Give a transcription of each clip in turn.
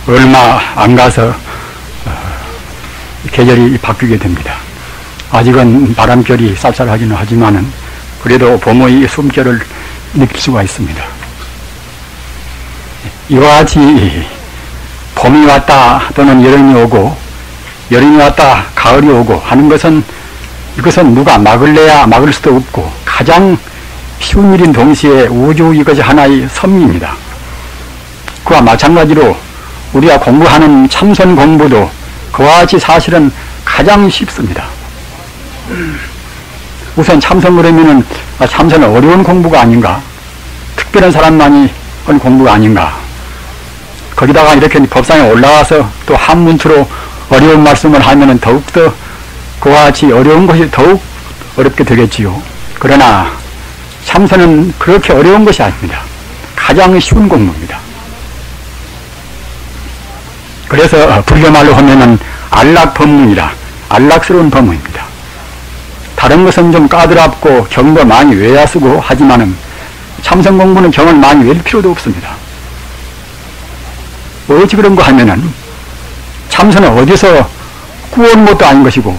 얼마 안 가서 계절이 바뀌게 됩니다. 아직은 바람결이 쌀쌀하기는 하지만은 그래도 봄의 숨결을 느낄 수가 있습니다. 이와 같이 봄이 왔다 또는 여름이 오고 여름이 왔다 가을이 오고 하는 것은 이것은 누가 막을래야 막을 수도 없고 가장 쉬운 일인 동시에 우주 이것이 하나의 섭리입니다. 그와 마찬가지로 우리가 공부하는 참선 공부도 그와 같이 사실은 가장 쉽습니다. 우선 참선 그러면은 참선은 어려운 공부가 아닌가, 특별한 사람만이 한 공부가 아닌가. 거기다가 이렇게 법상에 올라와서 또 한문투로 어려운 말씀을 하면은 더욱더 그와 같이 어려운 것이 더욱 어렵게 되겠지요. 그러나 참선은 그렇게 어려운 것이 아닙니다. 가장 쉬운 공부입니다. 그래서 불교말로 하면은 안락법문이라 안락스러운 법문입니다. 다른 것은 좀 까다롭고 경도 많이 외야 쓰고 하지만은 참선 공부는 경을 많이 외울 필요도 없습니다. 어찌 그런 거 하면은 참선은 어디서 구원 것도 아닌 것이고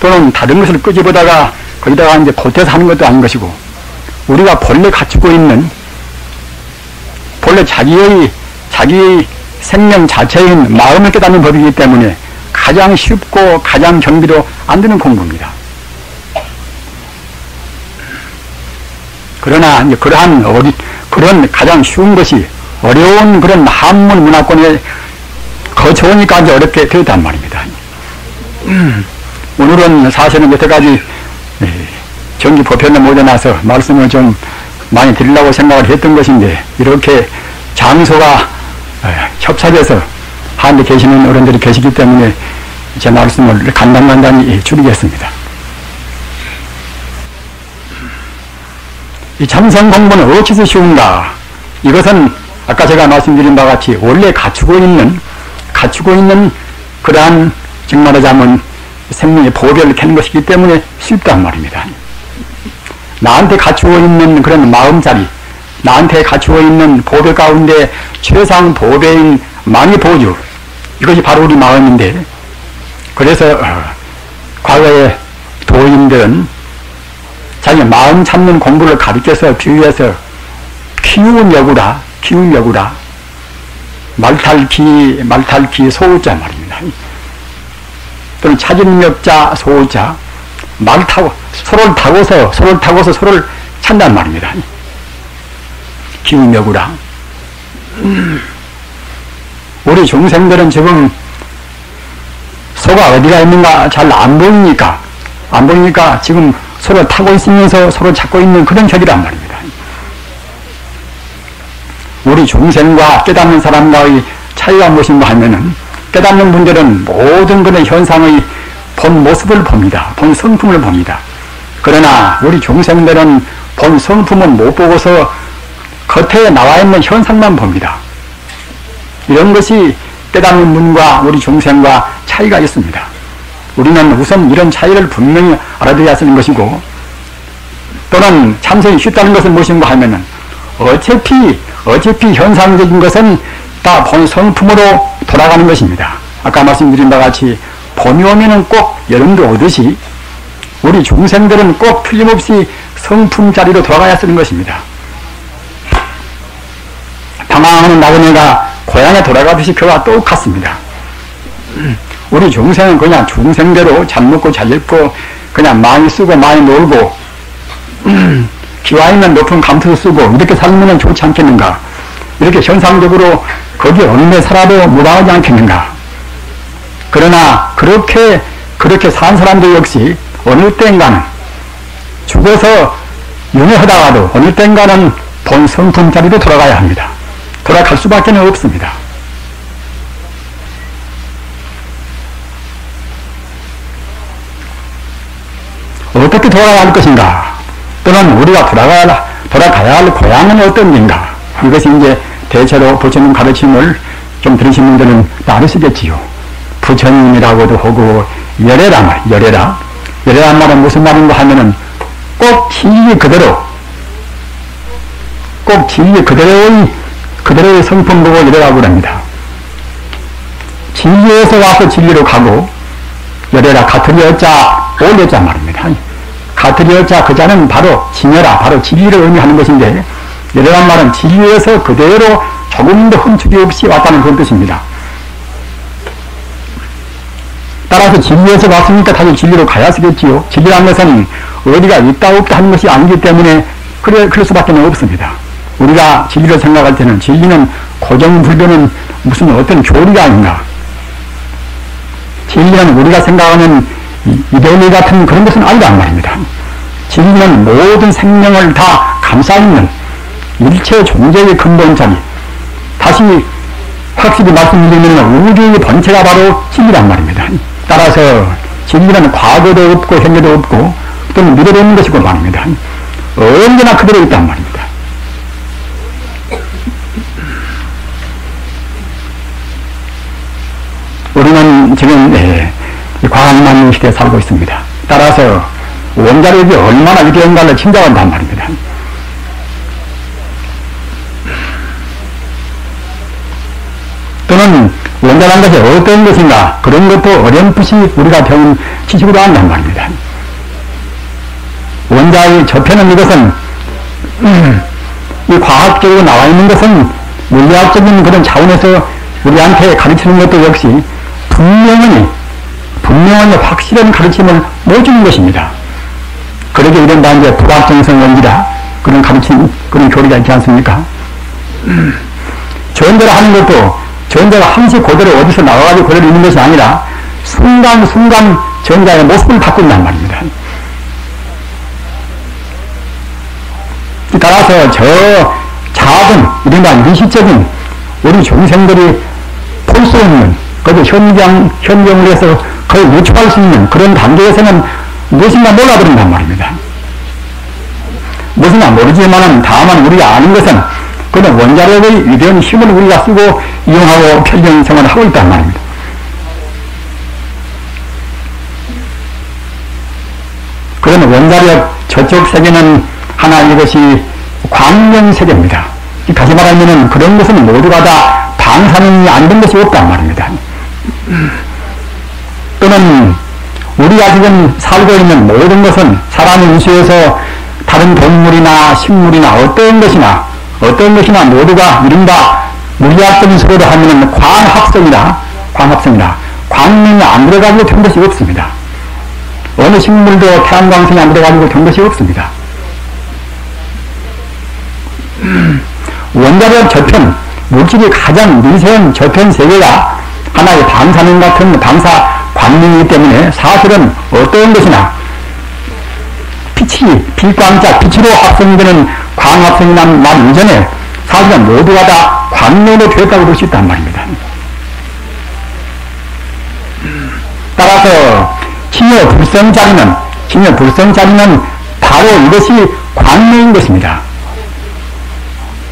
또는 다른 것을 끄집어다가 거기다가 이제 보태서 하는 것도 아닌 것이고 우리가 본래 갖추고 있는 본래 자기의 생명 자체인 마음을 깨닫는 법이기 때문에 가장 쉽고 가장 경비로 안 되는 공부입니다. 그러나 이제 그런 가장 쉬운 것이 어려운 그런 한문 문화권에 거쳐오니까 이제 어렵게 되었단 말입니다. 오늘은 사실은 여태까지 정기 보편에 모여나서 말씀을 좀 많이 드리려고 생각을 했던 것인데 이렇게 장소가 협착해서 하는데 계시는 어른들이 계시기 때문에 제 말씀을 간단히 줄이겠습니다. 이 참선 공부는 어찌서 쉬운가? 이것은 아까 제가 말씀드린 바와 같이 원래 갖추고 있는 그러한 정말 말하자면 생명의 보배를 캐는 것이기 때문에 쉽단 말입니다. 나한테 갖추고 있는 그런 마음자리, 나한테 갖추고 있는 보배 가운데 최상 보배인 망의 보주, 이것이 바로 우리 마음인데, 그래서 과거에 도인들은 자기 마음 찾는 공부를 가르쳐서 비유해서 키운 여구라 말탈기 소자 말입니다. 또는 찾은 역자 소자 말 타고 소를 타고서 소를 찬단 말입니다. 키운 여구라. 우리 중생들은 지금 소가 어디가 있는가 잘 안 보이니까 지금 소를 타고 있으면서 소를 찾고 있는 그런 격이란 말입니다. 우리 중생과 깨닫는 사람과의 차이가 무엇인가 하면은 깨닫는 분들은 모든 그런 현상의 본 모습을 봅니다. 본 성품을 봅니다. 그러나 우리 중생들은 본 성품은 못 보고서 겉에 나와 있는 현상만 봅니다. 이런 것이 깨닫는 분과 우리 중생과 차이가 있습니다. 우리는 우선 이런 차이를 분명히 알아둬야 하는 것이고, 또는 참선이 쉽다는 것은 무엇인가 하면은 어차피 현상적인 것은 다 본 성품으로 돌아가는 것입니다. 아까 말씀드린 바와 같이 봄이 오면은 꼭 여름도 오듯이 우리 중생들은 꼭 틀림없이 성품 자리로 돌아가야 쓰는 것입니다. 방황하는 나그네가 고향에 돌아가듯이 그와 똑같습니다. 우리 중생은 그냥 중생대로 잘 먹고 잘 입고 그냥 많이 쓰고 많이 놀고 기와 있는 높은 감투도 쓰고 이렇게 살면 좋지 않겠는가? 이렇게 현상적으로 거기 어느 데 살아도 무방하지 않겠는가? 그러나 그렇게 산 사람들 역시 어느 때인가는 죽어서 윤회하다가도 어느 때인가는 본 성품 자리로 돌아가야 합니다. 돌아갈 수밖에 없습니다. 어떻게 돌아갈 것인가? 또는 우리가 돌아가야 할 고향은 어떤 데인가? 이것이 이제 대체로 부처님 가르침을 좀 들으신 분들은 나르시겠지요. 부처님이라고도 하고 열애란 말은 무슨 말인가 하면은 꼭 진리 그대로의 그대로의 성품 보고 이래가고 그럽니다. 진리에서 와서 진리로 가고, 열애라 가톨이 여자 올여자 말입니다. 가톨이 여자 그 자는 바로 진여라, 바로 진리를 의미하는 것인데, 열애란 말은 진리에서 그대로 조금도 흠축이 없이 왔다는 그런 뜻입니다. 따라서 진리에서 왔으니까 다시 진리로 가야 쓰겠지요. 진리란 것은 어디가 있다 없다 하는 것이 아니기 때문에 그럴 수밖에 없습니다. 우리가 진리를 생각할 때는 진리는 고정불변은 무슨 어떤 교리가 아닌가. 진리는 우리가 생각하는 이데올로기 같은 그런 것은 아니란 말입니다. 진리는 모든 생명을 다 감싸있는 일체 존재의 근본자리. 다시 확실히 말씀드리면 우주의 본체가 바로 진리란 말입니다. 따라서 진리는 과거도 없고 현재도 없고 또는 미래도 없는 것이고 말입니다. 언제나 그대로 있단 말입니다. 우리는 지금 과학만능 시대에 살고 있습니다. 따라서 원자력이 얼마나 위대한가를 짐작한단 말입니다. 또는 원자란 것이 어떤 것인가 그런 것도 어렴풋이 우리가 배운 지식으로 한단 말입니다. 원자의 저편은 이것은 이 과학적으로 나와 있는 것은 물리학적인 그런 차원에서 우리한테 가르치는 것도 역시 분명한 확실한 가르침을 못 주는 것입니다. 그러게 이른바 이제 불확정성 원리라 그런 가르침, 그런 교리가 있지 않습니까? 전대로 하는 것도 전자가 항시 그대로 어디서 나와가지고 그대로 있는 것이 아니라 순간순간 전자의 모습을 바꾼단 말입니다. 따라서 저 작은 이른바 미시적인 우리 중생들이 볼 수 없는 그래도 현경으로 해서 거의 유추할 수 있는 그런 단계에서는 무엇인가 몰라버린단 말입니다. 무엇인가 모르지만은 다만 우리가 아는 것은 그런 원자력의 위대한 힘을 우리가 쓰고 이용하고 편리한 생활을 하고 있단 말입니다. 그런 원자력 저쪽 세계는 하나 이것이 광명세계입니다. 다시 말하면 그런 것은 모두가 다 방사능이 안 된 것이 없단 말입니다. 또는 우리가 지금 살고 있는 모든 것은 사람의 우수에서 다른 동물이나 식물이나 어떤 것이나 모두가 이른바 물리학적인 소리로 하면 광합성이라 광명이 안 들어가지고 된 것이 없습니다. 어느 식물도 태양광선이 안 들어가지고 된 것이 없습니다. 원자력 저편, 물질이 가장 미세한 저편 세계가 하나의 방사능 같은 방사 광명이기 때문에 사실은 어떤 것이나 빛광자, 빛으로 합성되는 광합성이라는 말 이전에 사실은 모두가 다 광명으로 되었다고 볼 수 있단 말입니다. 따라서 진여 불성자리는 바로 이것이 광명인 것입니다.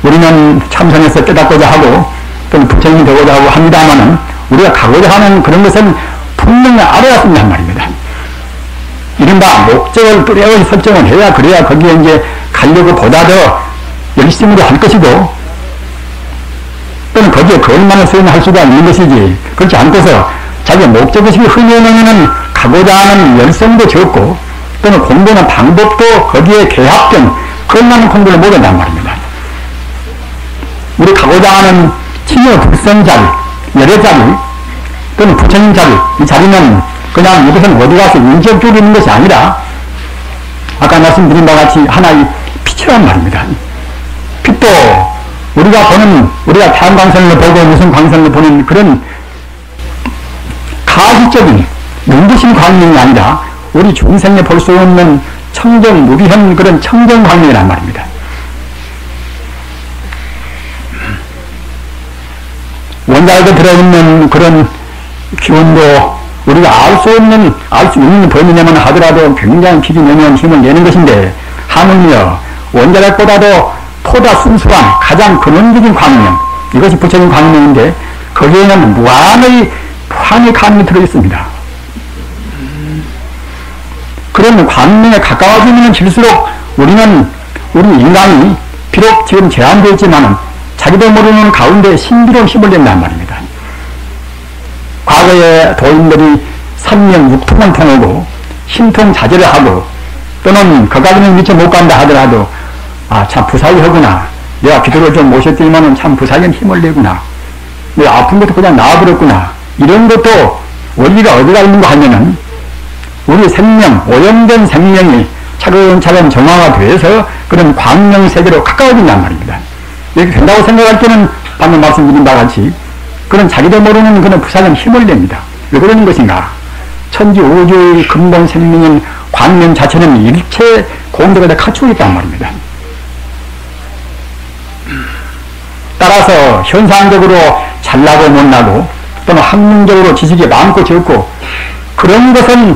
우리는 참선해서 깨닫고자 하고 또는 부처님이 되고자 하고 합니다마는 우리가 가고자 하는 그런 것은 분명히 알아야 쓴단 말입니다. 이른바 목적을 뚜렷이 설정을 해야 그래야 거기에 이제 가려고 보다 더 열심으로 할 것이고 또는 거기에 걸만한 수행을 할 수가 있는 것이지 그렇지 않고서 자기 목적의식이 흐려놓으면 가고자 하는 열성도 적고 또는 공부하는 방법도 거기에 개합된 걸만한 공부를 못한단 말입니다. 우리 가고자 하는 친여 불성 자리, 열애 자리 또는 부처님 자리, 이 자리는 그냥 이것은 어디 가서 인격적으로 있는 것이 아니라 아까 말씀드린 바와 같이 하나의 빛이란 말입니다. 빛도 우리가 태양광선을 보고 무슨 광선을 보는 그런 가시적인 눈부신 광명이 아니라 우리 중생에 볼 수 없는 청정, 무비한 그런 청정 광명이란 말입니다. 원자력에 들어있는 그런 기운도 우리가 알 수 있는 범위냐만 하더라도 굉장히 비기명한 힘을 내는 것인데 하물며 원자력보다도 보다 순수한 가장 근원적인 광명, 이것이 부처님 광명인데 거기에는 무한의 광명이 들어있습니다. 그런 광명에 가까워지면 질수록 우리 인간이 비록 지금 제한되어 있지만 자기도 모르는 가운데 신비로운 힘을 낸단 말입니다. 과거에 도인들이 삼명 육통을 통하고 신통자제를 하고 또는 거기까지는 미처 못 간다 하더라도 참 부사위하구나. 내가 기도를 좀 모셨더니만은 참 부사위는 힘을 내구나. 내가 아픈 것도 그냥 나아버렸구나. 이런 것도 원리가 어디가 있는가 하면은 우리 생명, 오염된 생명이 차근차근 정화가 돼서 그런 광명세계로 가까워진단 말입니다. 이렇게 된다고 생각할 때는 방금 말씀드린 바와 같이 그런 자기도 모르는 그런 부사는 힘을 냅니다. 왜 그러는 것인가? 천지 우주의 근본 생명인 광명 자체는 일체 공덕을 다 갖추고 있단 말입니다. 따라서 현상적으로 잘나고 못나고 또는 학문적으로 지식이 많고 적고 그런 것은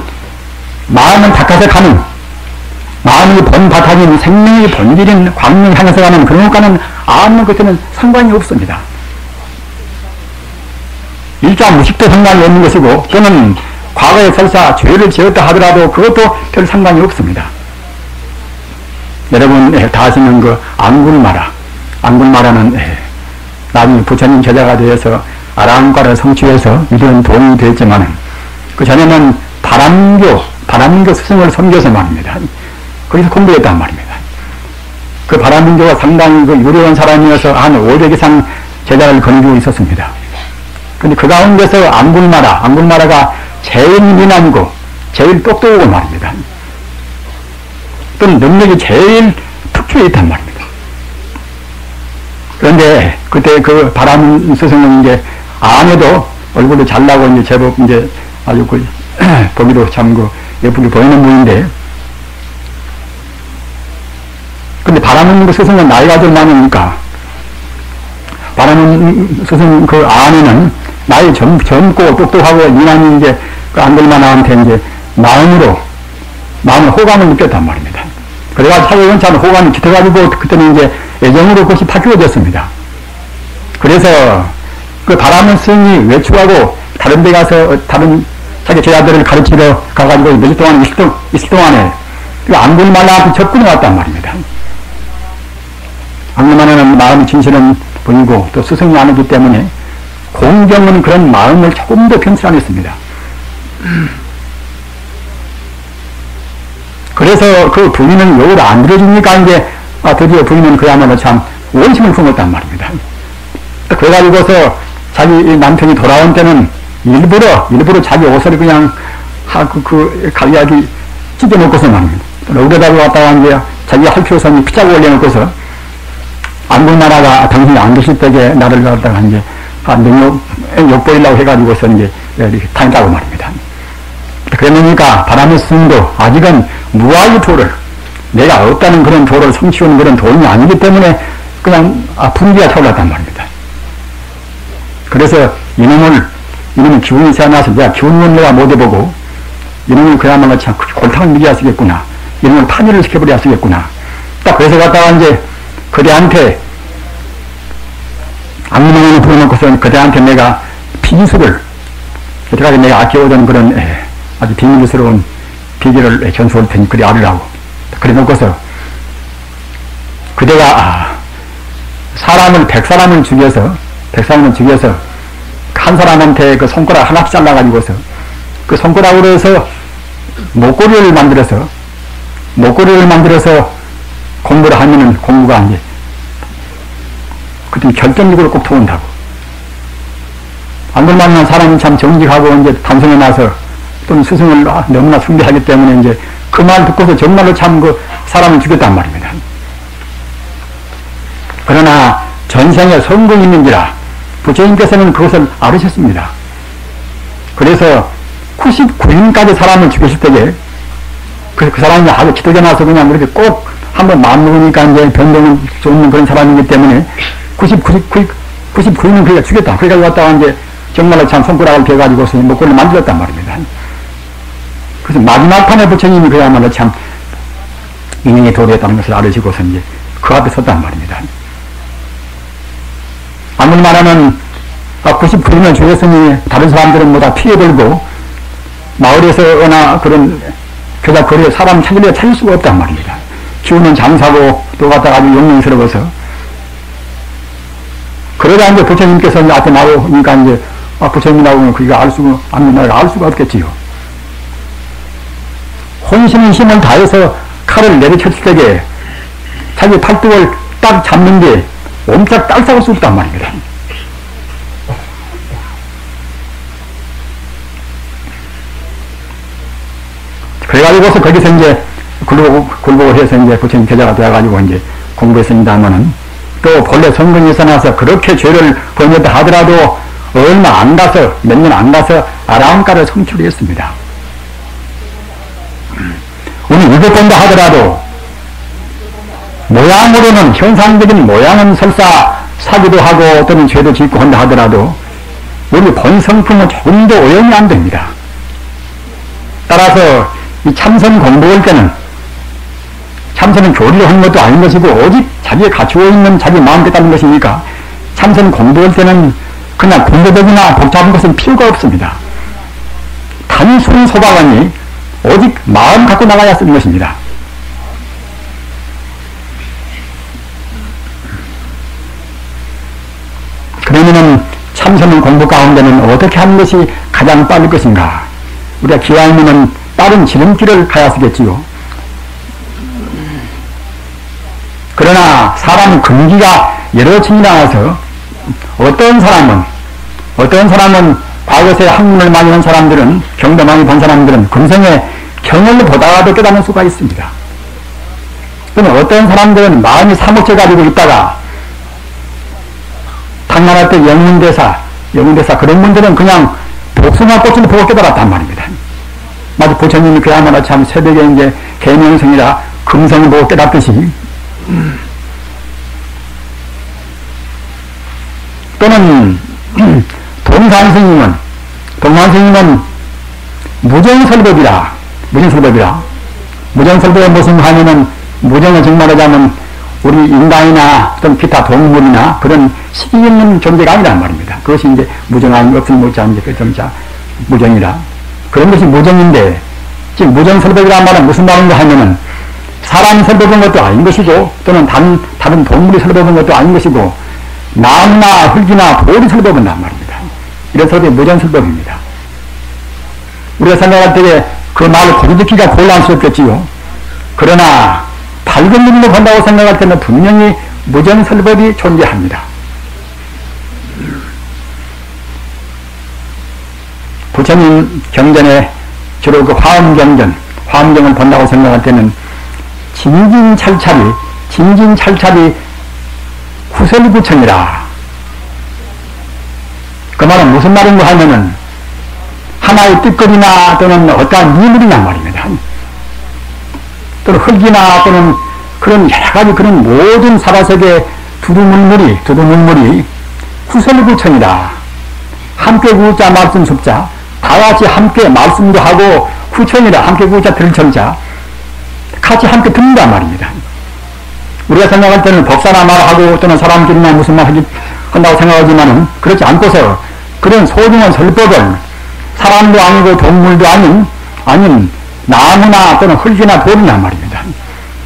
마음을 닦아서 가는 마음의 본바탕인 생명의 본질인 광명을 향해서 가는 그런 것과는 아무 것에는 상관이 없습니다. 일자 무식도 상관이 없는 것이고 또는 과거에 설사 죄를 지었다 하더라도 그것도 별 상관이 없습니다. 여러분 다 아시는 그 안굴마라는 나중에 부처님 제자가 되어서 아랑과를 성취해서 이런 도움이 되었지만 그 전에는 바람민교 스승을 섬겨서 말입니다. 거기서 공부했단 말입니다. 그 바람민교가 상당히 그 유려한 사람이어서 한 500 이상 제자를 거느리고 있었습니다. 근데 그 가운데서 안굴마라가 제일 미남이고 제일 똑똑하고 말입니다. 또는 능력이 제일 특출해 있단 말입니다. 그런데 그때 그 바람 스승은 이제 안에도 얼굴도 잘나고 이제 제법 이제 아주 그 보기도 참 그 예쁘게 보이는 분인데 근데 바람 스승은 나이가 좀 많으니까 바람 스승 그 안에는 나이 젊고 똑똑하고 미남이 이제 그 안글마나한테 이제 마음을 호감을 느꼈단 말입니다. 그래가지고 차근차근 호감이 깃어가지고 그때는 이제 애정으로 그것이 바뀌어졌습니다. 그래서 그 바람은 스승이 외출하고 다른 데 가서 다른 자기 제자들을 가르치러 가가지고 몇 주 동안 있을 동안에 그 안글마나한테 접근해 왔단 말입니다. 안글마나는 마음이 진실한 분이고 또 스승이 아니기 때문에 공경은 그런 마음을 조금 더 변질하겠습니다. 그래서 그 부인은 욕을 안 들어주니까 이제 드디어 부인은 그야말로 참 원심을 품었단 말입니다. 그래가지고서 자기 남편이 돌아온 때는 일부러 자기 옷을 그냥 가위하기 찢어놓고서 말입니다. 여기다가 왔다가 이제 자기 할표선이 피자고 올려놓고서 안굴마라가 당신이 안 계실 때에 나를 갖다가 이제 욕보이려고 해가지고서 이제 이렇게 다녔다고 말입니다. 그러니까 바람의 스승도 아직은 무아의 도를 내가 없다는 그런 도를 성취하는 그런 도인이 아니기 때문에 그냥 분기가 타올랐단 말입니다. 그래서 이놈은 기운이 세어나서 내가 기운은 내가 못 해보고 이놈은 그야말로 참 골탕을 먹여야 쓰겠구나. 이놈은 판일을 시켜버려야 쓰겠구나. 딱 그래서 갔다가 이제 그대한테 악몽을 부려놓고서 그대한테 내가 비기술을 여태까지 내가 아껴오던 그런 아주 비밀스러운 비결을 전수할 테니 그래 알으라고. 그래 놓고서 그대가 사람을 100사람을 죽여서 한 사람한테 그 손가락 하나씩 잘라가지고서 그 손가락으로 해서 목걸이를 만들어서 공부를 하면은 공부가 이제 그때 결정적으로 꼭 도운다고. 안글마나 사람이 참 정직하고 이제 단성에 나서 또는 스승을 너무나 숭배하기 때문에 이제 그 말 듣고서 정말로 참 그 사람을 죽였단 말입니다. 그러나 전생에 성공이 있는지라 부처님께서는 그것을 알으셨습니다. 그래서 99인까지 사람을 죽였을 때에 그 사람이 아주 기도가 나서 그냥 그렇게 꼭 한번 마음먹으니까 이제 변동은 좋은 그런 사람이기 때문에 99인은 그가 죽였다. 그러니까 왔다가 이제 정말로 참 손가락을 베가지고서 목걸이를 만들었단 말입니다. 그래서 마지막 판에 부처님이 그야말로 참 인연이 도래했다는 것을 알으시고서 이제 그 앞에 섰단 말입니다. 안글마라는 99인을 죽였으니 다른 사람들은 뭐 다 피해들고 마을에서나 그런 교자 거리에 사람 찾을 수가 없단 말입니다. 기운은 장사고 또 갖다가 아주 용맹스러워서 그러다 이제 부처님께서 이제 앞에 나오니까 이제, 부처님이 나오면 그가 알 수가 없겠지요. 혼신의 힘을 다해서 칼을 내리쳤을 때에 자기 팔뚝을 딱 잡는 게 옴짝 딸싹할 수 없단 말입니다. 그래가지고서 거기서 이제 굴복을 해서 이제 부처님 제자가 되어가지고 이제 공부했습니다만은, 또 본래 성근에서 나서 그렇게 죄를 범했다 하더라도 얼마 안 가서, 몇 년 안 가서 아라한가를 성취했습니다. 우리 읽어본다 하더라도 모양으로는, 현상적인 모양은 설사 사기도 하고 또는 죄도 짓고 한다 하더라도 우리 본 성품은 조금도 오염이 안 됩니다. 따라서 이 참선 공부할 때는, 참선은 교리를 하는 것도 아닌 것이고 오직 자기에 갖추어 있는 자기 마음 깨닫는 것이니까 참선 공부할 때는 그냥 공부적이나 복잡한 것은 필요가 없습니다. 단순 소박하니 오직 마음 갖고 나가야 쓰는 것입니다. 그러면은 참선 공부 가운데는 어떻게 하는 것이 가장 빠를 것인가? 우리가 기왕이면 빠른 지름길을 가야 쓰겠지요. 그러나 사람 근기가 여러 층이 나와서 어떤 사람은 과거에 학문을 많이 한 사람들은, 경도 많이 본 사람들은 금생에 경을 보다가도 깨닫는 수가 있습니다. 또는 어떤 사람들은 마음이 사무쳐 가지고 있다가 당나라 때 영문대사 그런 분들은 그냥 복숭아 꽃을 보고 깨달았단 말입니다. 마치 부처님이 그야말로 참 새벽에 이제 계명성이라 금성을 보고 깨닫듯이, 또는 동산스님은 무정설법이라. 무정설법이 무슨 하면은, 무정은 정말 하자면 우리 인간이나 어떤 기타 동물이나 그런 식이 있는 존재가 아니란 말입니다. 그것이 이제 무정 아닌 없을 못자 이제 끝점자 무정이라. 그런 것이 무정인데, 지금 무정설법이라는 말은 무슨 말인가 하면은 사람이 설법한 것도 아닌 것이고, 또는 다른 동물이 설법한 것도 아닌 것이고, 나무나 흙이나 돌이 설법한단 말입니다. 이런 설법이 무정설법입니다. 우리가 생각할 때에 그 말을 고집짓기가 곤란스럽겠지요. 그러나 밝은 눈으로 본다고 생각할 때는 분명히 무정설법이 존재합니다. 부처님 경전에 주로 그 화엄경을 본다고 생각할 때는 진진찰찰이 후설구청이라. 그 말은 무슨 말인가 하면은 하나의 띠끌이나 또는 어떠한 미물이란 말입니다. 또는 흙이나 또는 그런 여러가지 그런 모든 사바세계 두두물물이 후설구청이다. 함께 구자 말씀 습자, 다같이 함께 말씀도 하고 구청이라, 함께 구자 들을청자, 같이 함께 듣는단 말입니다. 우리가 생각할 때는 법사나 말하고 또는 사람끼리나 무슨 말 한다고 생각하지만은 그렇지 않고서 그런 소중한 설법을 사람도 아니고 동물도 아닌 나무나 또는 흙이나 돌이란 말입니다.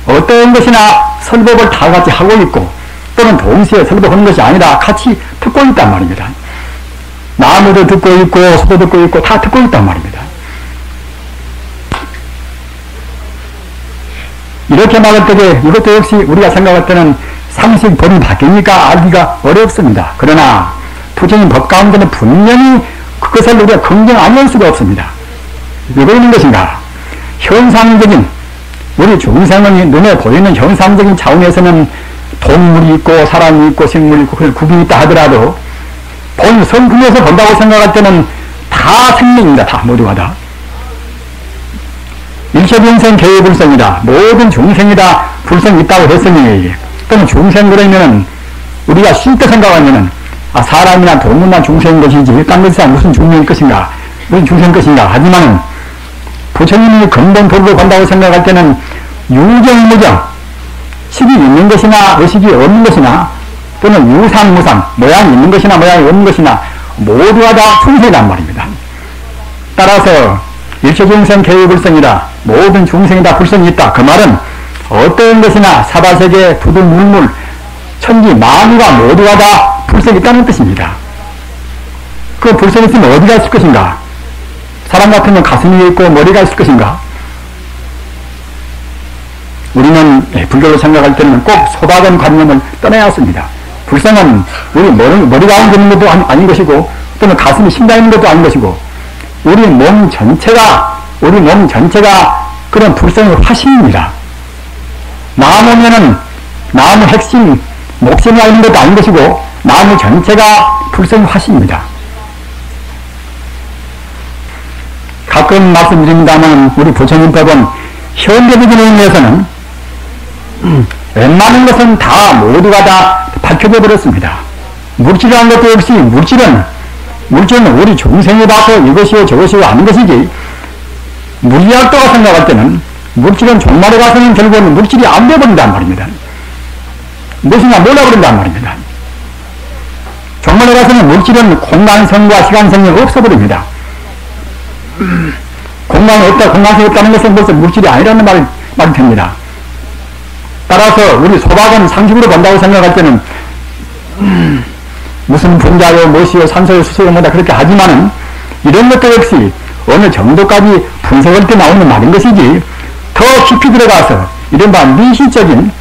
어떤 것이나 설법을 다 같이 하고 있고, 또는 동시에 설법하는 것이 아니라 같이 듣고 있단 말입니다. 나무도 듣고 있고 소도 듣고 있고 다 듣고 있단 말입니다. 이렇게 말할 때에 이것도 역시 우리가 생각할 때는 상식 법이 바뀌니까 알기가 어렵습니다. 그러나 부처님 법 가운데는 분명히 그것을 우리가 긍정 안 할 수가 없습니다. 왜 그러는 것인가? 현상적인, 우리 중생의 눈에 보이는 현상적인 차원에서는 동물이 있고 사람이 있고 생물이 있고 그런 구분이 있다 하더라도 본 성품에서 본다고 생각할 때는 다 생명입니다. 다 모두가 다. 일체중생 개의불성이다. 모든 중생이 다 불성이 있다고 했으니, 또는 중생 그러면은 우리가 쉽게 생각하면은 사람이나 동물이나 중생인 것이지 딴 것이 무슨 중생일 것인가, 무슨 중생일 것인가. 하지만은 부처님이 근본 도를 본다고 생각할 때는 유정무정, 식이 있는 것이나 의식이 없는 것이나 또는 유상무상, 모양이 있는 것이나 모양이 없는 것이나 모두가 다 중생이란 말입니다. 따라서 일체중생 개의불성이다. 모든 중생이 다 불성이 있다. 그 말은 어떤 것이나 사바세계 두두물물 천지 만유가 모두가 다 불성이 있다는 뜻입니다. 그 불성이 있으면 어디가 있을 것인가? 사람 같으면 가슴이 있고 머리가 있을 것인가? 우리는 불교로 생각할 때는 꼭 소박한 관념을 떠나야 했습니다. 불성은 우리 머리가 있는 것도 아닌 것이고 또는 가슴이 심장이 있는 것도 아닌 것이고 우리 몸 전체가 그런 불성의 화신입니다. 나무면은 나무 핵심 목숨이 있는 것도 아닌 것이고 나무 전체가 불성의 화신입니다. 가끔 말씀드립니다만 우리 부처님법은 현대적인 의미에서는 웬만한 것은 다 모두가 다 밝혀져 버렸습니다. 물질이라는 것도 역시 물질은 우리 중생이 봐서 이것이요 저것이요 아닌 것이지 물리학도가 생각할 때는 물질은 종말에 가서는 결국은 물질이 안 되어버린단 말입니다. 무엇인가 몰라버린단 말입니다. 종말에 가서는 물질은 공간성과 시간성이 없어버립니다. 공간이 없다, 공간성이 없다는 것은 벌써 물질이 아니라는 말이 됩니다. 따라서 우리 소박은 상식으로 본다고 생각할 때는 무슨 분자요, 무엇이요, 산소요, 수소요, 뭐다 그렇게 하지만은 이런 것도 역시 어느 정도까지 분석할 때 나오는 말인 것이지 더 깊이 들어가서 이른바 미시적인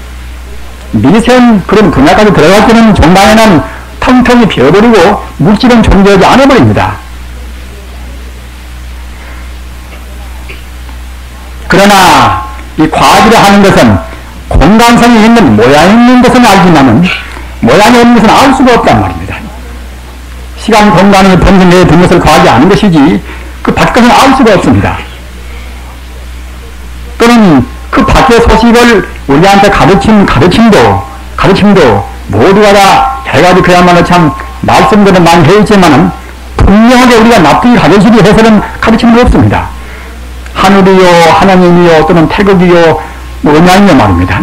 미세한 그런 분야까지 들어갈 때는 종방에는 텅텅이 비어버리고 물질은 존재하지 않아버립니다. 그러나 이 과학이라 하는 것은 공간성이 있는 모양이 있는 것은 알지만은 모양이 없는 것은 알 수가 없단 말입니다. 시간, 공간의 본질 내에 든 것을 과학이 아는 것이지 그 밖 것은 알 수가 없습니다. 또는 그 밖의 소식을 우리한테 가르침도 모두가 다 해가지고 그야말로 참 말씀들은 많이 해있지만은 분명하게 우리가 납득이 가르치기 해서는 가르침은 없습니다. 하늘이요, 하나님이요, 또는 태극이요, 뭐냐이요 말입니다.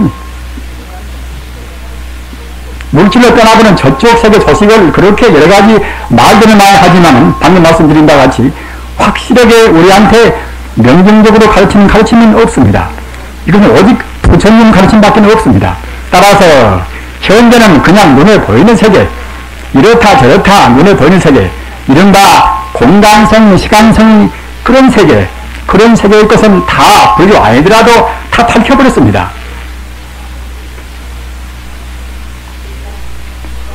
물질로 떠나보는 저쪽 세계 소식을 그렇게 여러가지 말들을 많이 하지만은 방금 말씀드린 바와 같이 확실하게 우리한테 명정적으로 가르치는 가르침은 없습니다. 이것은 오직 부처님 가르침밖에 없습니다. 따라서 현대는 그냥 눈에 보이는 세계, 이렇다 저렇다 눈에 보이는 세계, 이른바 공간성, 시간성 그런 세계의 것은 다 불교 아니더라도 다 밝혀버렸습니다.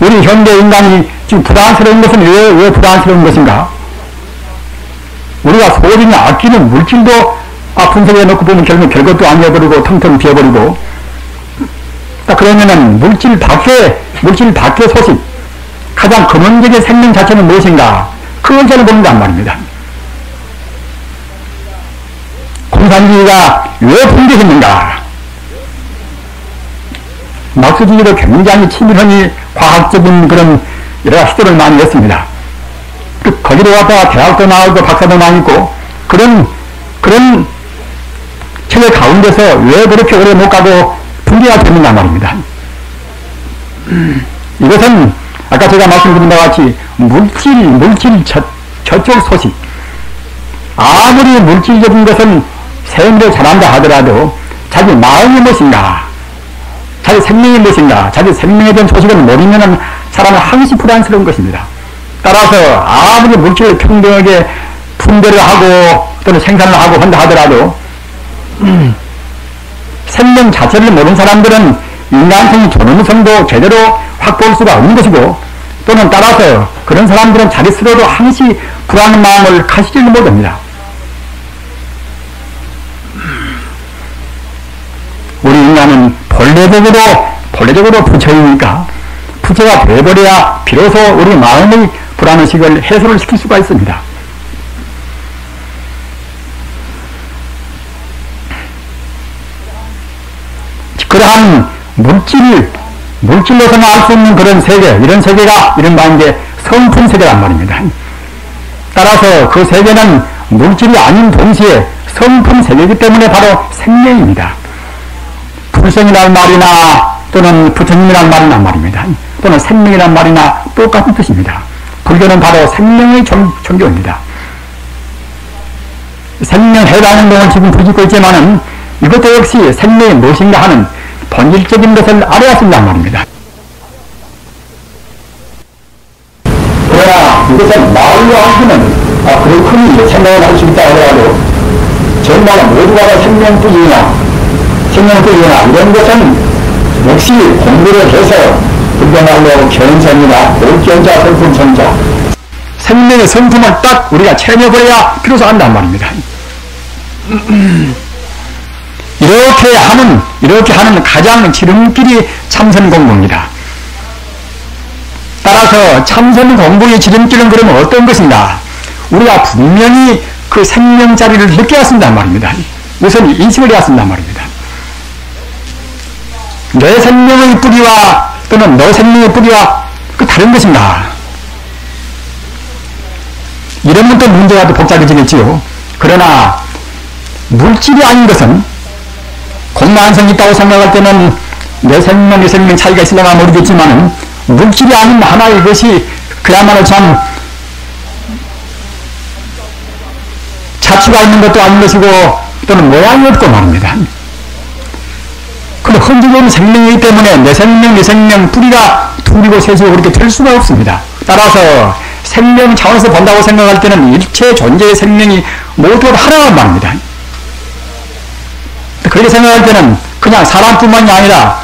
우리 현대 인간이 지금 불안스러운 것은 왜 불안스러운 것인가? 우리가 소중히 아끼는 물질도 분석해 놓고 보면 결국 별것도 아니어버리고 텅텅 비어버리고 그러면은 물질 밖의 소식 가장 근원적인 생명 자체는 무엇인가? 그걸 잘 모른단 말입니다. 공산주의가 왜 붕괴했는가? 막스주의도 굉장히 치밀하니 과학적인 그런 여러 시도를 많이 했습니다. 거기로 갔다가 대학도 나오고 박사도 많이 있고 그런 체계 가운데서 왜 그렇게 오래 못 가고 붕괴가 됐는가 말입니다. 이것은 아까 제가 말씀드린 바와 같이 물질 저쪽 소식 아무리 물질적인 것은 세움도 잘한다 하더라도 자기 마음이 무엇인가, 자기 생명이 무엇인가, 자기 생명에 대한 소식을 모르면 사람은 항시 불안스러운 것입니다. 따라서 아무리 물질을 평등하게 분배를 하고 또는 생산을 하고 한다 하더라도 생명 자체를 모르는 사람들은 인간성의 존엄성도 제대로 확보할 수가 없는 것이고 또는 따라서 그런 사람들은 자기 스스로도 항시 불안한 마음을 가시지를 못합니다. 우리 인간은 본래적으로 부처이니까 부처가 되어버려야 비로소 우리 마음의 불안의식을 해소를 시킬 수가 있습니다. 그러한 물질로서는 알 수 없는 그런 세계, 이런 세계가 이른바 이제 성품 세계란 말입니다. 따라서 그 세계는 물질이 아닌 동시에 성품 세계이기 때문에 바로 생명입니다. 불성이란 말이나 또는 부처님이란 말이나 말입니다. 또는 생명이란 말이나 똑같은 뜻입니다. 불교는 바로 생명의 종교입니다. 생명해방운동을 지금 부르고 있지만은 이것도 역시 생명이 무엇인가 하는 본질적인 것을 알아야 쓴단 말입니다. 이것은 말로 하기는 그렇군요. 생각을 할 수 있다 하더라도 정말 모두가 다 생명뿐이냐 생명뿐이냐 이런 것은 역시 공부를 해서 그야말로 견성이나 옥견자 성품성자 생명의 성품을 딱 우리가 채워버려야 비로소 안단 말입니다. 이렇게 하는 가장 지름길이 참선 공부입니다. 따라서 참선 공부의 지름길은 그러면 어떤 것인가? 우리가 분명히 그 생명 자리를 느껴야 쓴단 말입니다. 우선 인식을 해야 쓴단 말입니다. 내 생명의 뿌리와 또는 너 생명의 뿌리와 그 다른 것인가? 이러면 또 문제가 또 복잡해지겠지요. 그러나 물질이 아닌 것은 공만성이 있다고 생각할 때는 내 생명, 내 생명 차이가 있으려나 모르겠지만 물질이 아닌 하나의 것이 그야말로 참 자취가 있는 것도 아닌 것이고 또는 모양이 없고 말입니다. 그런데 흔적없는 생명이기 때문에 내 생명 뿌리가 둘이고 셋이고 그렇게 될 수가 없습니다. 따라서 생명 차원에서 본다고 생각할 때는 일체 존재의 생명이 모두 하나란 말입니다. 그렇게 생각할 때는 그냥 사람뿐만이 아니라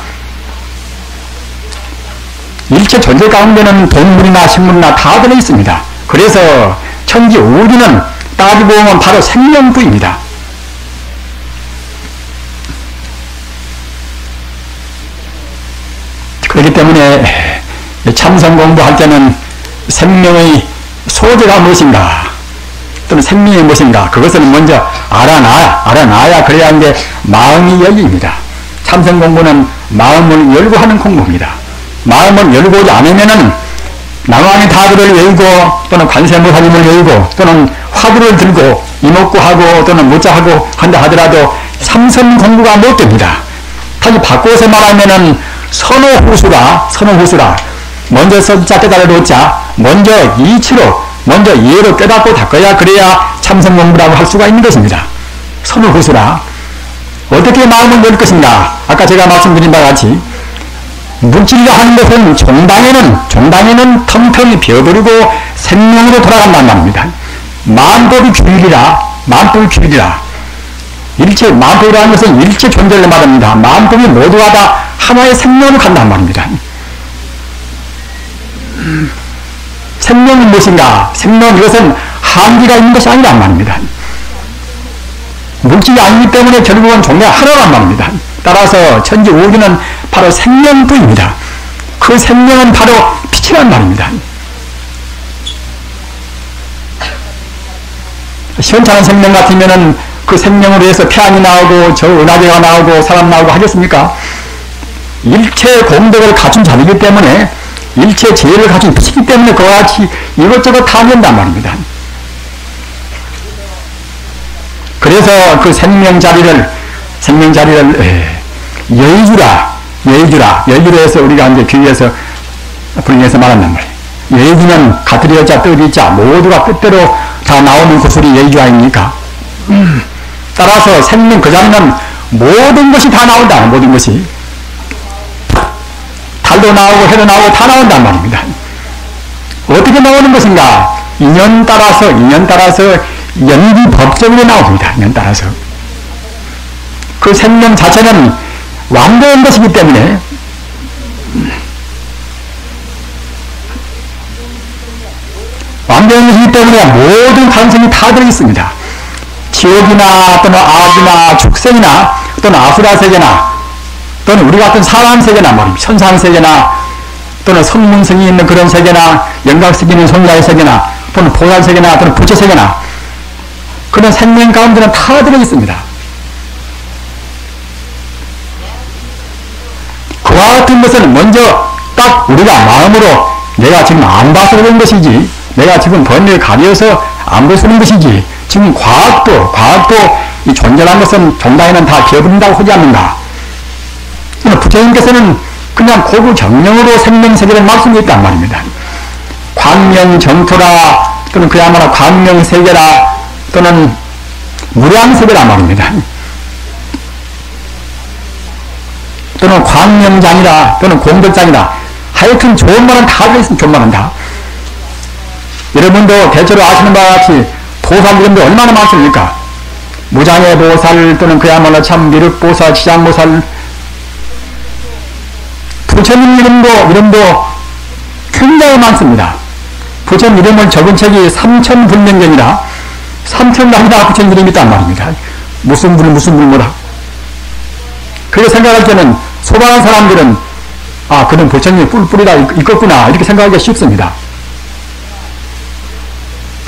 일체 존재 가운데는 동물이나 식물이나 다 들어 있습니다. 그래서 천지 우주는 따지고 보면 바로 생명뿐입니다. 그렇기 때문에 참선 공부할 때는 생명의 소재가 무엇인가 또는 생명이 무엇인가 그것을 먼저 알아놔야 그래야 이제 마음이 열립니다. 참선 공부는 마음을 열고 하는 공부입니다. 마음을 열고 오지 않으면은 남왕의 다주를 외우고 또는 관세음보살님을 외우고 또는 화두를 들고 이목구하고 또는 무자하고 한다 하더라도 참선 공부가 못 됩니다. 다시 바꿔서 말하면은 선호후수라 먼저 선자 깨달아 놓자 먼저 이치로 먼저 이해로 깨닫고 닦아야 그래야 참선 공부라고 할 수가 있는 것입니다. 선호후수라 어떻게 마음을 열 것인가? 아까 제가 말씀드린 바와 같이 물질이라 하는 것은 종당에는 텅텅이 비어버리고 생명으로 돌아간단 말입니다. 만법이 규율이라 일체 만법이라는 것은 일체 존재를 말합니다. 만법이 모두가 다 하나의 생명으로 간단 말입니다. 생명은 무엇인가? 생명은 이것은 한계가 있는 것이 아니란 말입니다. 물질이 아니기 때문에 결국은 종류가 하나란 말입니다. 따라서 천지 우주는 바로 생명뿐입니다. 그 생명은 바로 빛이란 말입니다. 시원찮은 생명 같으면은 그 생명으로 해서 태양이 나오고 저 은하계가 나오고 사람 나오고 하겠습니까? 일체 공덕을 갖춘 자리이기 때문에 일체 재해를 갖춘 빛이기 때문에 그와 같이 이것저것 다 된단 말입니다. 그래서 그 생명 자리를 여의주라 해서 우리가 이제 귀에서 불ring해서 말한단 말이에요. 여의주는 가트리 여자 떠리 자 모두가 끝대로 다 나오는 구슬이 여의주 아닙니까? 따라서 생명 그 자리는 모든 것이 다 나온다. 모든 것이 달도 나오고 해도 나오고 다 나온단 말입니다. 어떻게 나오는 것인가? 인연 따라서 연기 법적으로 나옵니다. 인연 따라서 그 생명 자체는 완전한 것이기 때문에 모든 가능성이 다 들어있습니다. 지옥이나 또는 악이나 축생이나 또는 아수라 세계나 또는 우리 같은 사람 세계나 말입니다. 천상 세계나 또는 성문성이 있는 그런 세계나 영각세계 있는 손자의 세계나 또는 보살 세계나 또는 부처 세계나 그런 생명 가운데는 다 들어있습니다. 그와 같은 것은 먼저 딱 우리가 마음으로 내가 지금 안 봐서 그런 것이지 내가 지금 번뇌에 가려서 안 볼 수 있는 것이지 지금 과학도 이 존재라는 것은 종당에는 다 기어버린다고 하지 않는가. 부처님께서는 그냥 고부 정령으로 생명세계를 말씀했단 말입니다. 광명정토라 또는 그야말로 광명세계라 또는 무량세계란 말입니다. 또는 광명장이라 또는 공덕장이라 하여튼 좋은 말은 다 들어있습니다. 좋은 말은 다. 여러분도 대체로 아시는 바와 같이 보살 이름도 얼마나 많습니까? 무장의 보살 또는 그야말로 참 미륵보살, 지장보살, 부처님 이름도 굉장히 많습니다. 부처님 이름을 적은 책이 3,000불명경이라 3,000가지나 부처님 이름이 있단 말입니다. 무슨 불 뭐라. 그렇게 생각할 때는 소방한 사람들은 그런 부처님이 뿔뿔이다 있겠구나 이렇게 생각하기가 쉽습니다.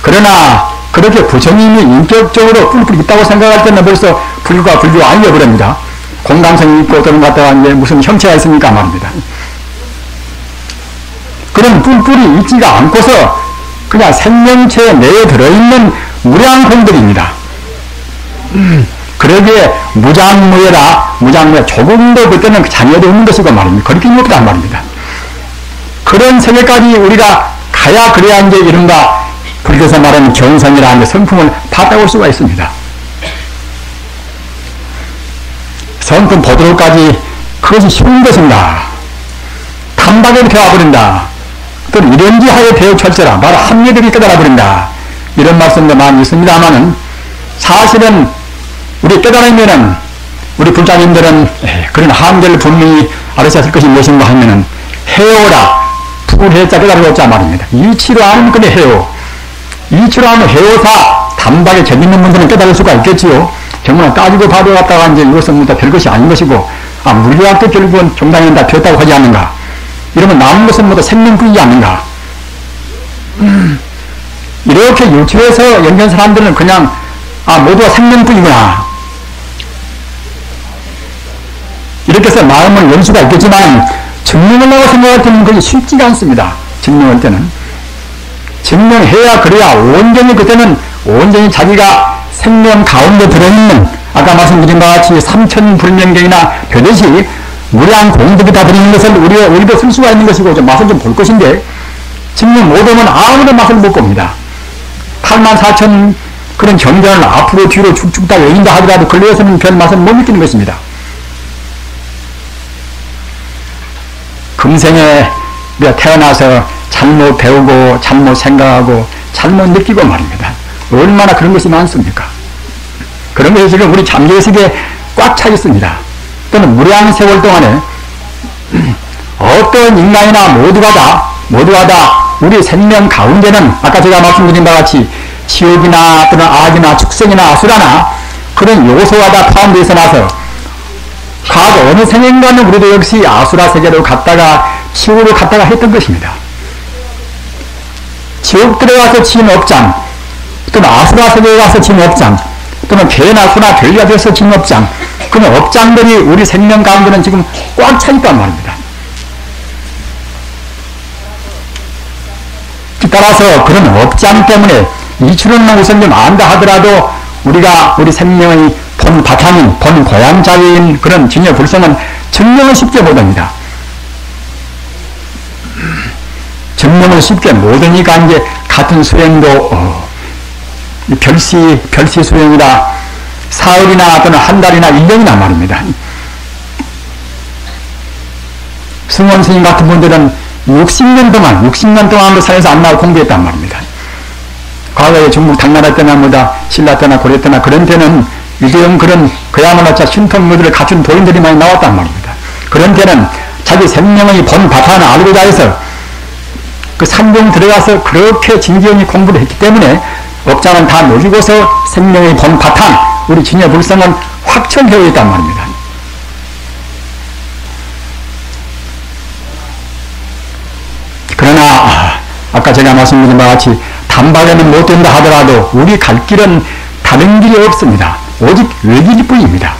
그러나 그렇게 부처님이 인격적으로 뿔뿔이 있다고 생각할 때는 벌써 불교가 아니어버립니다. 공간성이 있고 또는 갖다가 이제 무슨 형체가 있으니까 말입니다. 그런 뿔뿔이 있지가 않고서 그냥 생명체 내에 들어있는 무량공들입니다. 그러기에 무장무예라 조금도 그때는 자녀도 없는 것이고 말입니다. 그렇게 없단 말입니다. 그런 세계까지 우리가 가야 그래야 이제 이른바 불교에서 말하는 경성이라는 성품을 받아올 수가 있습니다. 성품 보도록까지 그것이 쉬운 것인가? 단박에 되어버린다. 또는 이런지 하여 배우 철저라. 바로 합리적이 깨달아버린다. 이런 말씀도 많이 있습니다만은 사실은 우리 깨달으면은 우리 불자님들은 그런 한계를 분명히 알으셨을 것이 무엇인가 하면은 해오라. 풀해자 깨달으고자 말입니다. 이치로 하는 그게 해오. 이치로 하는 해오사 단박에 재밌는 문제는 깨달을 수가 있겠지요. 정말 따지고 봐도 갔다가 이제 이것은 뭐 별것이 아닌 것이고, 물리학도 결국은 종당에는 다 되었다고 하지 않는가. 이러면 남은 것은 모두 생명뿐이지 않는가. 이렇게 유추해서 연견 사람들은 그냥, 모두가 생명뿐이구나. 이렇게 해서 마음을 열 수가 있겠지만, 증명하려고 생각할 때는 그게 쉽지가 않습니다. 증명할 때는. 증명해야 그래야 온전히 그때는 온전히 자기가 생명 가운데 들어있는 아까 말씀드린 바와 같이 3,000불명경이나 되듯이 무량 공덕이 다 들어있는 것을 우리도 쓸 수가 있는 것이고 좀 맛을 좀 볼 것인데 증명 못하면 아무도 맛을 못 봅니다. 84,000 그런 경전을 앞으로 뒤로 쭉쭉 다 외인다 하더라도 걸려서는 별 맛을 못 느끼는 것입니다. 금생에 우리가 태어나서 잘못 배우고 잘못 생각하고 잘못 느끼고 말입니다. 얼마나 그런 것이 많습니까? 그런 것이 지금 우리 잠재의식에 꽉 차 있습니다. 또는 무량 세월 동안에 어떤 인간이나 모두가 다 우리 생명 가운데는 아까 제가 말씀드린 바와 같이 지옥이나 또는 악이나 축생이나 아수라나 그런 요소가 다 포함되어 있어 나서 과거 어느 생인가는 우리도 역시 아수라 세계로 갔다가 지옥으로 갔다가 했던 것입니다. 지옥 들어가서 지은 업장 또는 아수라 세계에 가서 지은 업장 또는 개나 소나 별리가 되어서 지은 업장 그런 업장들이 우리 생명 가운데는 지금 꽉 차 있단 말입니다. 따라서 그런 업장 때문에 이치로는 우선 좀 안다 하더라도 우리 생명의 본 바탕인 본 고향자리인 그런 진여 불성은 증명을 쉽게 못합니다. 증명을 쉽게 못하니까 이제 같은 수행도 별시 수행이라 사흘이나 또는 한 달이나 1년이나 말입니다. 승원 스님 같은 분들은 60년 동안도 산에서 안 나오고 공부했단 말입니다. 과거에 중국 당나라 때나 신라 때나 고려 때나 그런 때는 일대형 그런 그야말로 신통무들을 갖춘 도인들이 많이 나왔단 말입니다. 그런 때는 자기 생명의 본 바탕을 알고자 해서 그 산중 들어가서 그렇게 진지하게 공부를 했기 때문에 업장은 다 녹이고서 생명의 본 바탕 우리 진여 불성은 확철되어 있단 말입니다. 그러나 아까 제가 말씀드린 바와 같이 단박에는 못 된다 하더라도 우리 갈 길은 다른 길이 없습니다. 오직 외길뿐입니다.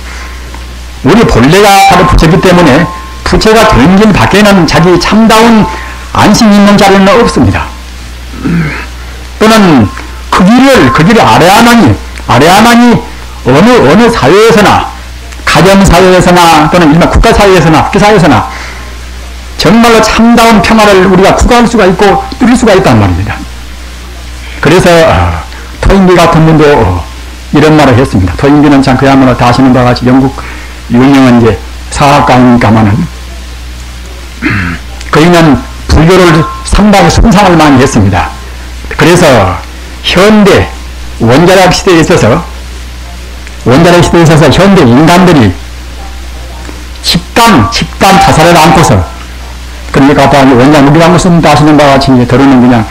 우리 본래가 바로 부처이기 때문에 부처가 된 길 밖에는 자기 참다운 안심 있는 자리는 없습니다. 또는 그 길을 아래야만이 어느 사회에서나 가정사회에서나 또는 일반 국가사회에서나 학교사회에서나 정말로 참다운 평화를 우리가 구가할 수가 있고 누릴 수가 있단 말입니다. 그래서 토인비 같은 분도 이런 말을 했습니다. 토인비는 참 그야말로 다 아시는 바와 같이 영국 유명한 이제 사학가니까만은 그이는 불교를 상당히 숭상을 많이 했습니다. 그래서 현대 원자력 시대에 있어서 현대 인간들이 집단 자살을 안고서, 그러니까 원자력 무기란 것은 아시는 바와 같이 들어는 그냥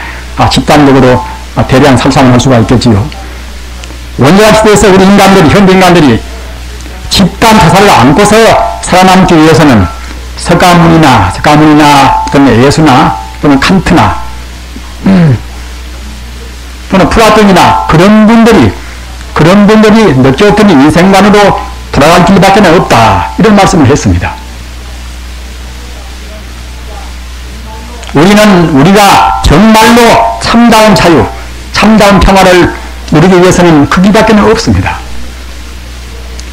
집단적으로 대량 살상을 할 수가 있겠지요. 원자력 시대에서 우리 인간들이, 현대 인간들이 집단 자살을 안고서 살아남기 위해서는 석가모니나 또는 예수나 또는 칸트나 또는 플라톤이나 그런 분들이 느꼈던 인생관으로 돌아갈 길밖에 없다, 이런 말씀을 했습니다. 우리가 정말로 참다운 자유, 참다운 평화를 누리기 위해서는 그 길밖에 없습니다.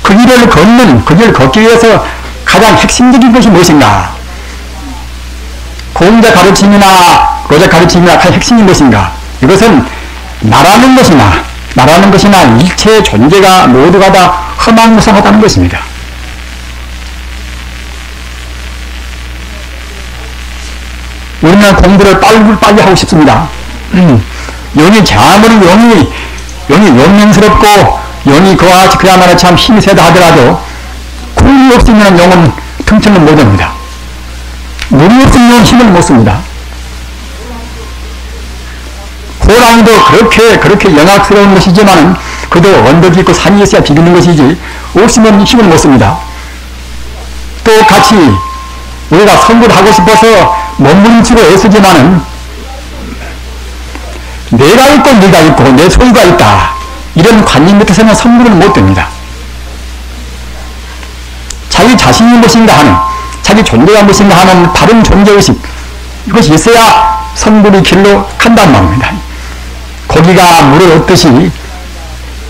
그 길을 걷기 위해서 가장 핵심적인 것이 무엇인가? 공자 가르침이나 로자 가르침이나 가장 핵심인 것인가? 이것은 나라는 것이나 일체 존재가 모두가 다 허망무상하다는 것입니다. 우리는 공부를 빨리 하고 싶습니다. 영이 아무리 영이 용맹스럽고 영이 그야말로 참 힘이 세다 하더라도 굴이 없으면 영은 tum청을 못합니다. 물이 없으면 영은 힘을 못 씁니다. 호랑이도 그렇게 영악스러운 것이지만 그도 언덕이 있고 산이 있어야 비비는 것이지 없으면 힘을 못 씁니다. 똑같이 우리가 성불을 하고 싶어서 몸부림치고 애쓰지만은 내가 있고 네가 있고 내 소유가 있다, 이런 관념 밑에서는 성불은 못 됩니다. 자기 자신이 무엇인가 하는, 자기 존재가 무엇인가 하는 바른 존재의식, 이것이 있어야 성불의 길로 간단 말입니다. 고기가 물을 얻듯이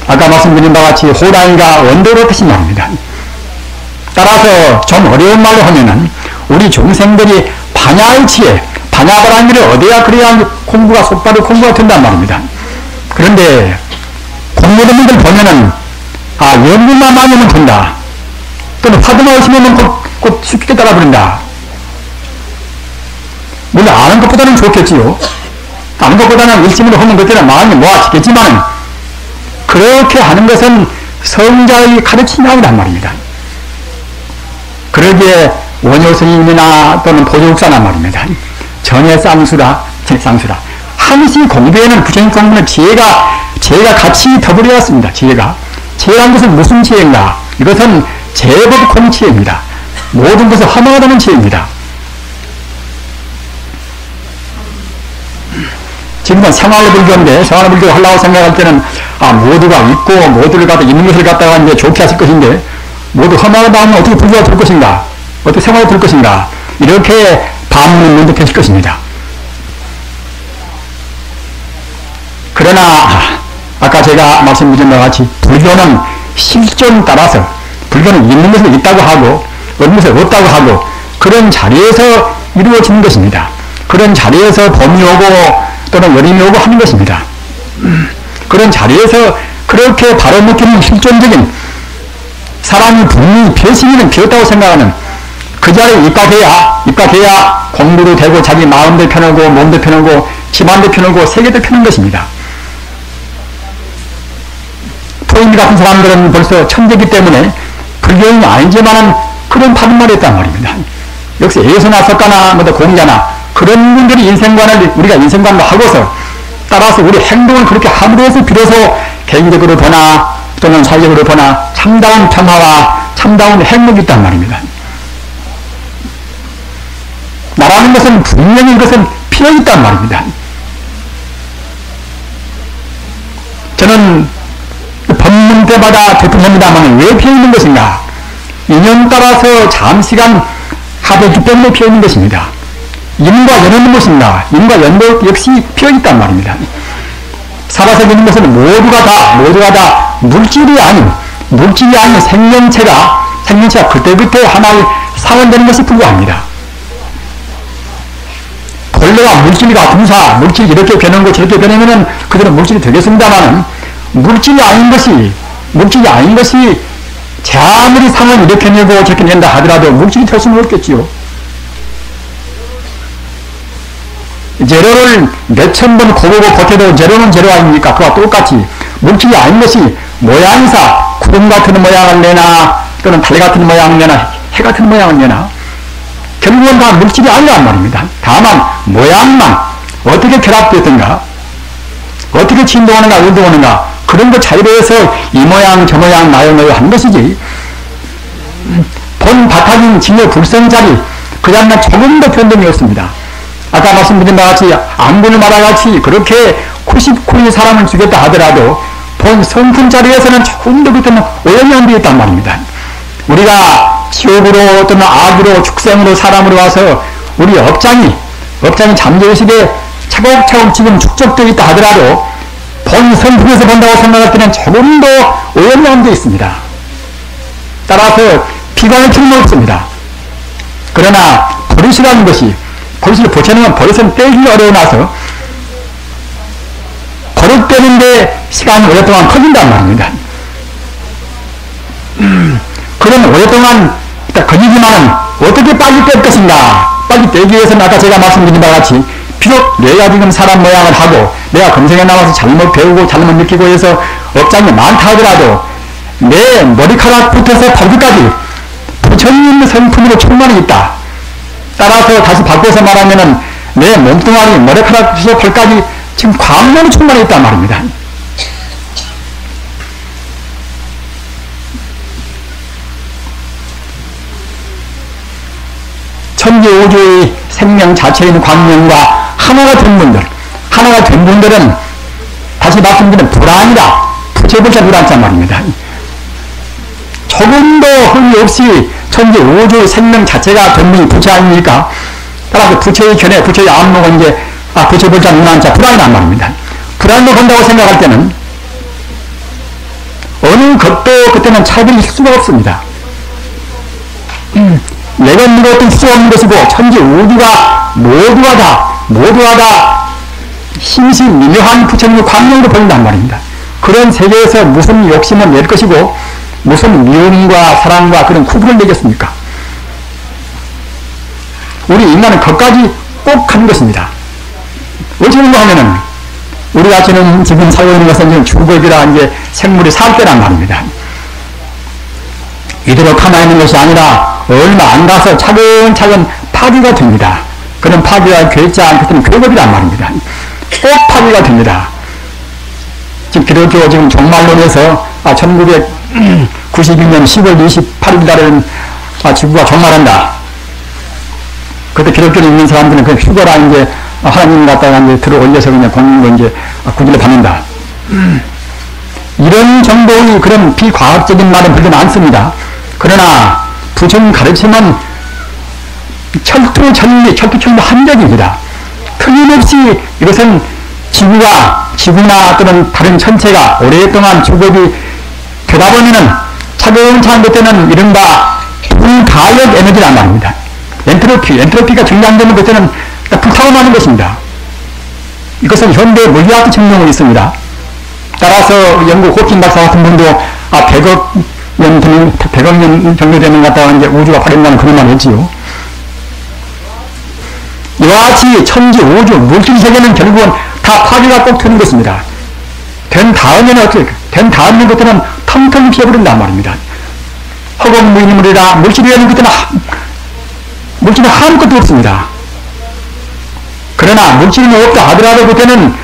아까 말씀드린 바와 같이 호랑이가 언덕을 얻듯이 말입니다. 따라서 좀 어려운 말로 하면은 우리 중생들이 반야의 지혜, 반야바라는 길을 얻어야 그래야 공부가 속바로 공부가 된단 말입니다. 그런데 공부하는 분들 보면은 연구만 많이 하면 된다, 또는 파도만 열심히 하면 곧 쉽게 따라버린다. 물론 아는 것보다는 좋겠지요. 아는 것보다는 일심으로 하는 것들은 마음이 모아지겠지만 그렇게 하는 것은 성자의 가르침이 아니란 말입니다. 그러기에 원효 스님이나 또는 보조국사란 말입니다. 전해 쌍수라. 한시 공부에는 부처님 공부는 지혜가 같이 더불어 왔습니다. 지혜란 것은 무슨 지혜인가? 이것은 제법 공치혜입니다. 모든 것을 허망하다는 지혜입니다. 지금은 생활불교인데, 생활불교 하려고 생각할 때는 모두가 있고 모두를 갖다 있는 것을 갖다가 이제 좋게 하실 것인데, 모두 허망하다 하면 어떻게 불교가 될 것인가? 어떻게 생활이 될 것인가? 이렇게 반문을 문득하실 것입니다. 그러나 아까 제가 말씀드린 바와 같이 불교는 실존 따라서, 불교는 있는 것을 있다고 하고 없는 것을 없다고 하고 그런 자리에서 이루어지는 것입니다. 그런 자리에서 봄이 오고 또는 여름이 오고 하는 것입니다. 그런 자리에서 그렇게 바로 느끼는 실존적인, 사람이 분명히 비었으면 비었다고 생각하는 그 자리에 입각해야 공부도 되고 자기 마음도 편하고 몸도 편하고 집안도 편하고 세계도 편한 것입니다. 토인비 같은 사람들은 벌써 천재이기 때문에 불교인이 아니지만 그런 바른말이 있단 말입니다. 역시 예수나 석가나 공자나 그런 분들이 우리가 인생관을 하고서 따라서 우리 행동을 그렇게 함으로 해서 비로소 개인적으로 보나 또는 사회적으로 보나 참다운 평화와 참다운 행복이 있단 말입니다. 나라는 것은 분명히 이것은 피어있단 말입니다. 저는 법문 때마다 되풀이합니다만 왜 피어있는 것인가? 인연 따라서 잠시간 합의기 때문에 피어있는 것입니다. 인과 연은 무엇인가? 인과 연도 역시 피어있단 말입니다. 살아서 있는 것은 모두가 다 물질이 아닌 생명체가 그때그때 하나의 상원되는 것이 불과합니다. 본래가 물질과 분사, 물질이 이렇게 변한 거 저렇게 변하면은 그들은 물질이 되겠습니다만은 물질이 아닌 것이 아무리 상을 이렇게 내고 저렇게 낸다 하더라도 물질이 될 수는 없겠지요. 제로를 몇천 번 고보고 버텨도 제로는 제로 아닙니까? 그와 똑같이 물질이 아닌 것이 모양사, 구름 같은 모양을 내나 또는 달 같은 모양을 내나 해 같은 모양을 내나 결국은 다 물질이 아니란 말입니다. 다만 모양만 어떻게 결합되었던가, 어떻게 진동하는가, 운동하는가, 그런 것 차이로 해서 이 모양 저 모양 나요 너요 한 것이지, 본 바탕인 진여 불성자리 그 다음에 조금도 변동이 없습니다. 아까 말씀드린 바와 같이 안군을 말하같이 그렇게 99의 사람을 죽였다 하더라도 본 성품 자리에서는 조금도 그때는 오염이 안 되어 있단 말입니다. 우리가 지옥으로 또는 악으로 축생으로 사람으로 와서 우리 업장이 잠재의식에 차곡차곡 지금 축적되어 있다 하더라도 본 성품에서 본다고 생각할 때는 조금도 오염이 안 되어 있습니다. 따라서 비관의 필요는 없습니다. 그러나 버릇이라는 것이, 버릇을 붙여놓으면 버릇은 떼기 어려워서 버릇되는데 시간이 오랫동안 걸린단 말입니다. 그런 오랫동안 걸리지만은 어떻게 빨리 뺄 것인가? 빨리 빼기 위해서는 아까 제가 말씀드린 바와 같이 비록 내가 지금 사람 모양을 하고 내가 검색에 나와서 잘못 배우고 잘못 느끼고 해서 업장이 많다 하더라도 내 머리카락부터서 발끝까지 부처님 성품으로 충만히 있다. 따라서 다시 바꿔서 말하면은 내 몸뚱아리 머리카락부터 발까지 지금 광명으로 충만히 있단 말입니다. 천지우주의 생명 자체인 광명과 하나가 된 분들은 다시 말씀드리면 불안이다. 부채불자 불안자 말입니다. 조금도 흠이 없이 천지우주의 생명 자체가 된 분이 부채 아닙니까? 따라서 부채의 견해, 부채의 안목은 이제 부채불자 문안자 불안이란 말입니다. 불안으로 본다고 생각할 때는 어느 것도 그때는 차별일 수가 없습니다. 내가 있는 것도 수가 없는 것이고 천지 우주가 모두가 다 심시미묘한 부처님의 광명으로 보인단 말입니다. 그런 세계에서 무슨 욕심을 낼 것이고 무슨 미움과 사랑과 그런 구분을 내겠습니까? 우리 인간은 거기까지 꼭 하는 것입니다. 어쩌는가 하면은 우리가 지금 살고 있는 것은 주거지라 이제 생물이 살 때란 말입니다. 이대로 가만히 있는 것이 아니라 얼마 안 가서 차근차근 파괴가 됩니다. 그런 파괴가 괴짜 그때는 괴겁이란 말입니다. 꼭 파괴가 됩니다. 지금 기독교 지금 종말론에서 1992년 10월 28일 날은 지구가 종말한다. 그때 기독교를 믿는 사람들은 그 휴거라 이제 하나님 갖다가 이제 들어 올려서 그냥 공로 이제 구질을 받는다. 이런 정도의 그런 비과학적인 말은 별로 않습니다. 그러나 부처님 가르침은 철두철미 한적입니다. 틀림없이 이것은 지구나 또는 다른 천체가 오랫동안 주겁이 되다 보면은 차근차근 그때는 이른바 불가역 에너지란 말입니다. 엔트로피가 증량되는 그때는 불타오르는 것입니다. 이것은 현대 물리학적 증명이 있습니다. 따라서 영국 호킹 박사 같은 분도 100억 년 정도 되는 것 같다가 이제 우주가 발현되는 그런 말 했지요. 이와 같이 천지, 우주, 물질 세계는 결국은 다 파괴가 꼭 되는 것입니다. 된 다음에는 어떻게, 된 다음에 그때는 텅텅 비어버린단 말입니다. 허공 무인물이라 물질이라는 그때는 물질은 아무것도 없습니다. 그러나 물질이 없다 하더라도 그때는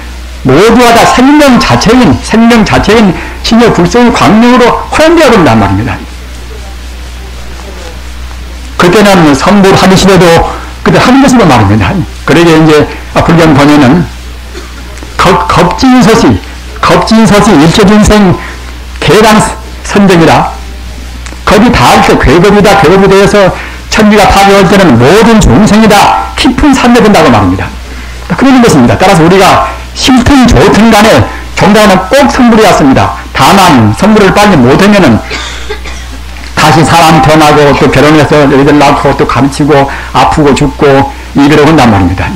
모두가 다 생명 자체인 진여 불성의 광명으로 허용되어 버린단 말입니다. 그때는 선불하기 싫어도 그때 하는 것으로 말입니다. 그러게 이제 불경 번에는 겁진서시 일조진생 계단 선정이라 겁이 닿을 때 괴겁이다. 괴겁이 되어서 천지가 파괴할 때는 모든 중생이다 깊은 산에 든다고 말합니다. 그런 것입니다. 따라서 우리가 싫든 좋든 간에 종단은 꼭 선불이 왔습니다. 다만 선불을 빨리 못하면은 다시 사람 태어나고 또 결혼해서 애들 낳고 또 가르치고 아프고 죽고 이대로 한단 말입니다.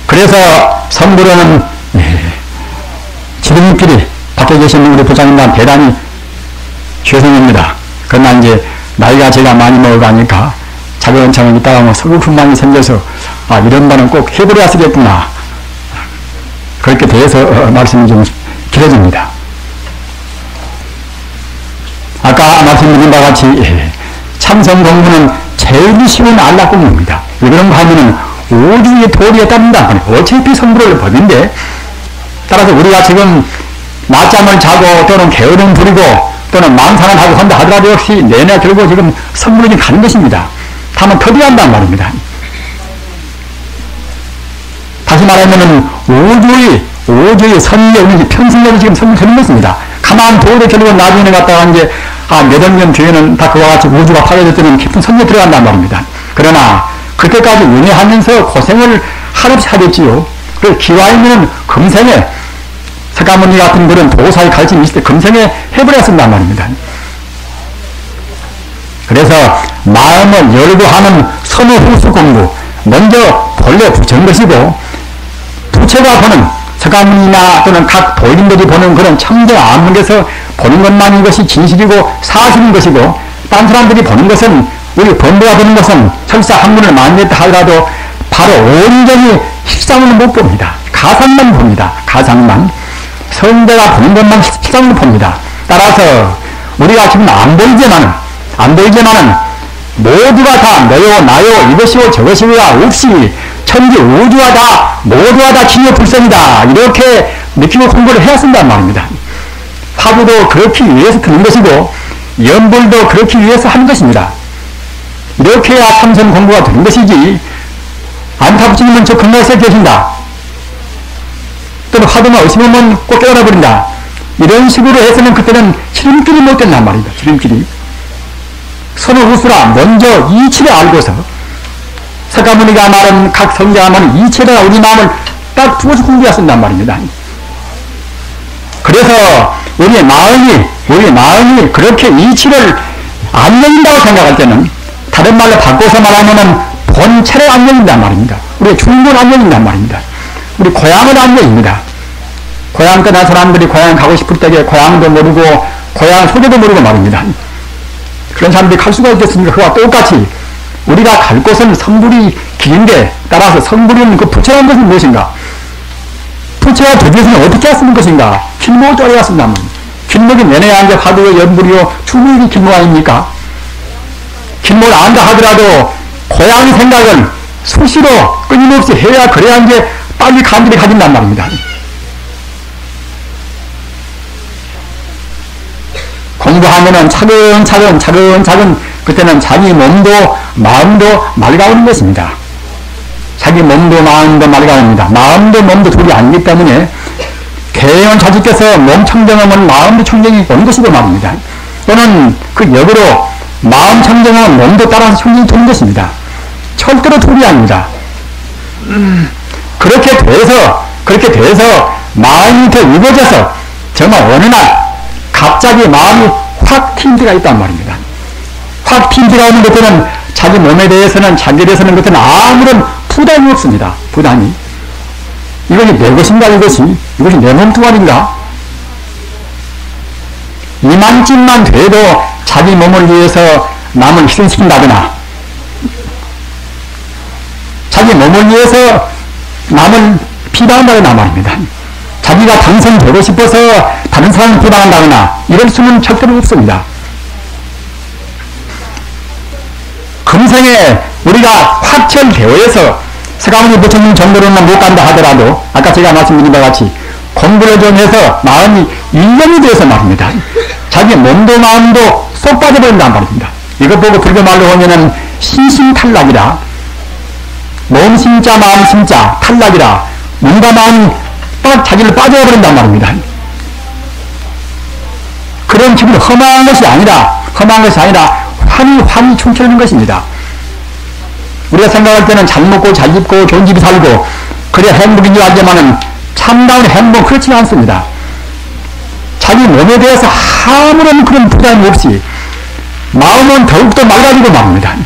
그래서 선불은 지름길이 밖에 계시는 우리 부장님과 대단히 죄송합니다. 그러나 이제 나이가 제가 많이 먹어가니까 차근차근 있다가 뭐 서글픔만이 생겨서 아, 이런 말은 꼭 해버려야 쓰겠구나. 그렇게 돼서 말씀이 좀 길어집니다. 아까 말씀드린 바와 같이 참선 공부는 제일 쉬운 안락공부입니다. 왜 그런가 하면은 오주의 도리에 따른다. 어차피 성불을 법인데, 따라서 우리가 지금 낮잠을 자고 또는 게으름 부리고 또는 망상을 하고 한다 하더라도 역시 내내 결국 지금 성불이 가는 것입니다. 다만 터득한단 말입니다. 다시 말하면은 오주의 선의에 우리 평생을 지금 성불하는 것입니다. 가만 도리에 결국은 나중에 갔다가 이제 몇 억 년 뒤에는 다 그와 같이 우주가 파괴됐더니 깊은 선에 들어간단 말입니다. 그러나 그때까지 운행하면서 고생을 한없이 하겠지요. 그래서 기와이면은 금생에 석가모니 같은 그런 도사의 가르침이 있을 때 금생에 해버렸단 말입니다. 그래서 마음을 열고 하는 선호 후수 공부, 먼저 본래 부처인 것이고, 부처가 보는 석가모니나 또는 각 도인들이 보는 그런 청정 암흑에서 보는 것만 이것이 진실이고 사실인 것이고, 딴 사람들이 보는 것은, 우리 범부가 보는 것은 설사 한문을 많이 했다 하더라도 바로 온전히 실상을 못 봅니다. 가상만 봅니다. 가상만. 성대가 보는 것만 실상을 봅니다. 따라서 우리가 지금 안 보이지만은 모두가 다 너요 나요 이것이요 저것이요가 없이 천지 우주가 다 모두가 다 기묘불성이다 이렇게 느끼고 공부를 해야 쓴단 말입니다. 화두도 그렇기 위해서 듣는 것이고 연불도 그렇기 위해서 하는 것입니다. 이렇게 해야 참선 공부가 되는 것이지, 안타부치님은 저 근처에 계신다, 또는 화두만 의심하면 꼭 깨달아버린다, 이런 식으로 해서는 그때는 지름길이 못 된단 말입니다. 지름길이. 선호후수라 먼저 이치를 알고서, 석가모니가 말한 각 성자가 말한 이치를 우리 마음을 딱 두어서 공부해야 쓴단 말입니다. 그래서 우리의 마음이 그렇게 이치를 안 열린다고 생각할 때는, 다른 말로 바꿔서 말하면은 본체를 안 열린단 말입니다. 우리의 중국을 안 열린단 말입니다. 우리 고향을 안 열립니다. 고향 떠난 사람들이 고향 가고 싶을 때에 고향도 모르고 고향 소개도 모르고 말입니다. 그런 사람들이 갈 수가 있겠습니까? 그와 똑같이 우리가 갈 곳은 성불이 길인데, 따라서 성불이는 그 부처라는 것은 무엇인가? 부처가 되기 위해서는 어떻게 했는 것인가? 길목을 쪼개야 쓴단 말입니다. 길목이 내내야 이제 화두의 연불이요 추구의 길목 아닙니까? 길목을 안다 하더라도 고향 생각은 수시로 끊임없이 해야 그래야 이제 빨리 감질이 가진단 말입니다. 공부하면은 차근차근 그때는 자기 몸도 마음도 맑아오는 것입니다. 자기 몸도 마음도 맑아옵니다. 마음도 몸도 둘이 아니기 때문에 개연을 자직해서 몸 청정하면 마음도 청정이 오는 것이고 말입니다. 또는 그 역으로 마음 청정하면 몸도 따라서 청정이 되는 것입니다. 절대로 둘이 아닙니다. 그렇게 돼서 마음이 더 위고져서 정말 어느 날 갑자기 마음이 확 튄 때가 있단 말입니다. 확 튄 때가 오는 것들은 자기 몸에 대해서는 자기에 대해서는 그때는 아무런 부담이 없습니다. 부담이. 이것이 내 것인가 이것이 내 몸뚱아리인가? 이만쯤만 돼도 자기 몸을 위해서 남을 희생시킨다거나 자기 몸을 위해서 남을 비방한다거나 말입니다. 자기가 당선되고 싶어서 다른 사람을 비방한다거나 이럴 수는 절대로 없습니다. 금생에 우리가 확철대오해서 석가모니 부처님 정도로는 못 간다 하더라도 아까 제가 말씀드린 바와 같이 공부를 좀 해서 마음이 일념이 되어서 말입니다. 자기 몸도 마음도 쏙 빠져버린단 말입니다. 이것 보고 불교 말로 보면은 신심탈락이라, 몸 심자 마음 심자 탈락이라, 몸과 마음이 딱 자기를 빠져버린단 말입니다. 그런 기분이 험한 것이 아니라 환히 충철하는 것입니다. 우리가 생각할 때는 잘 먹고 잘 입고 좋은 집에 살고 그래야 행복인 줄 알지만은 참다운 행복은 그렇지 않습니다. 자기 몸에 대해서 아무런 그런 부담이 없이 마음은 더욱더 맑아지고 말입니다.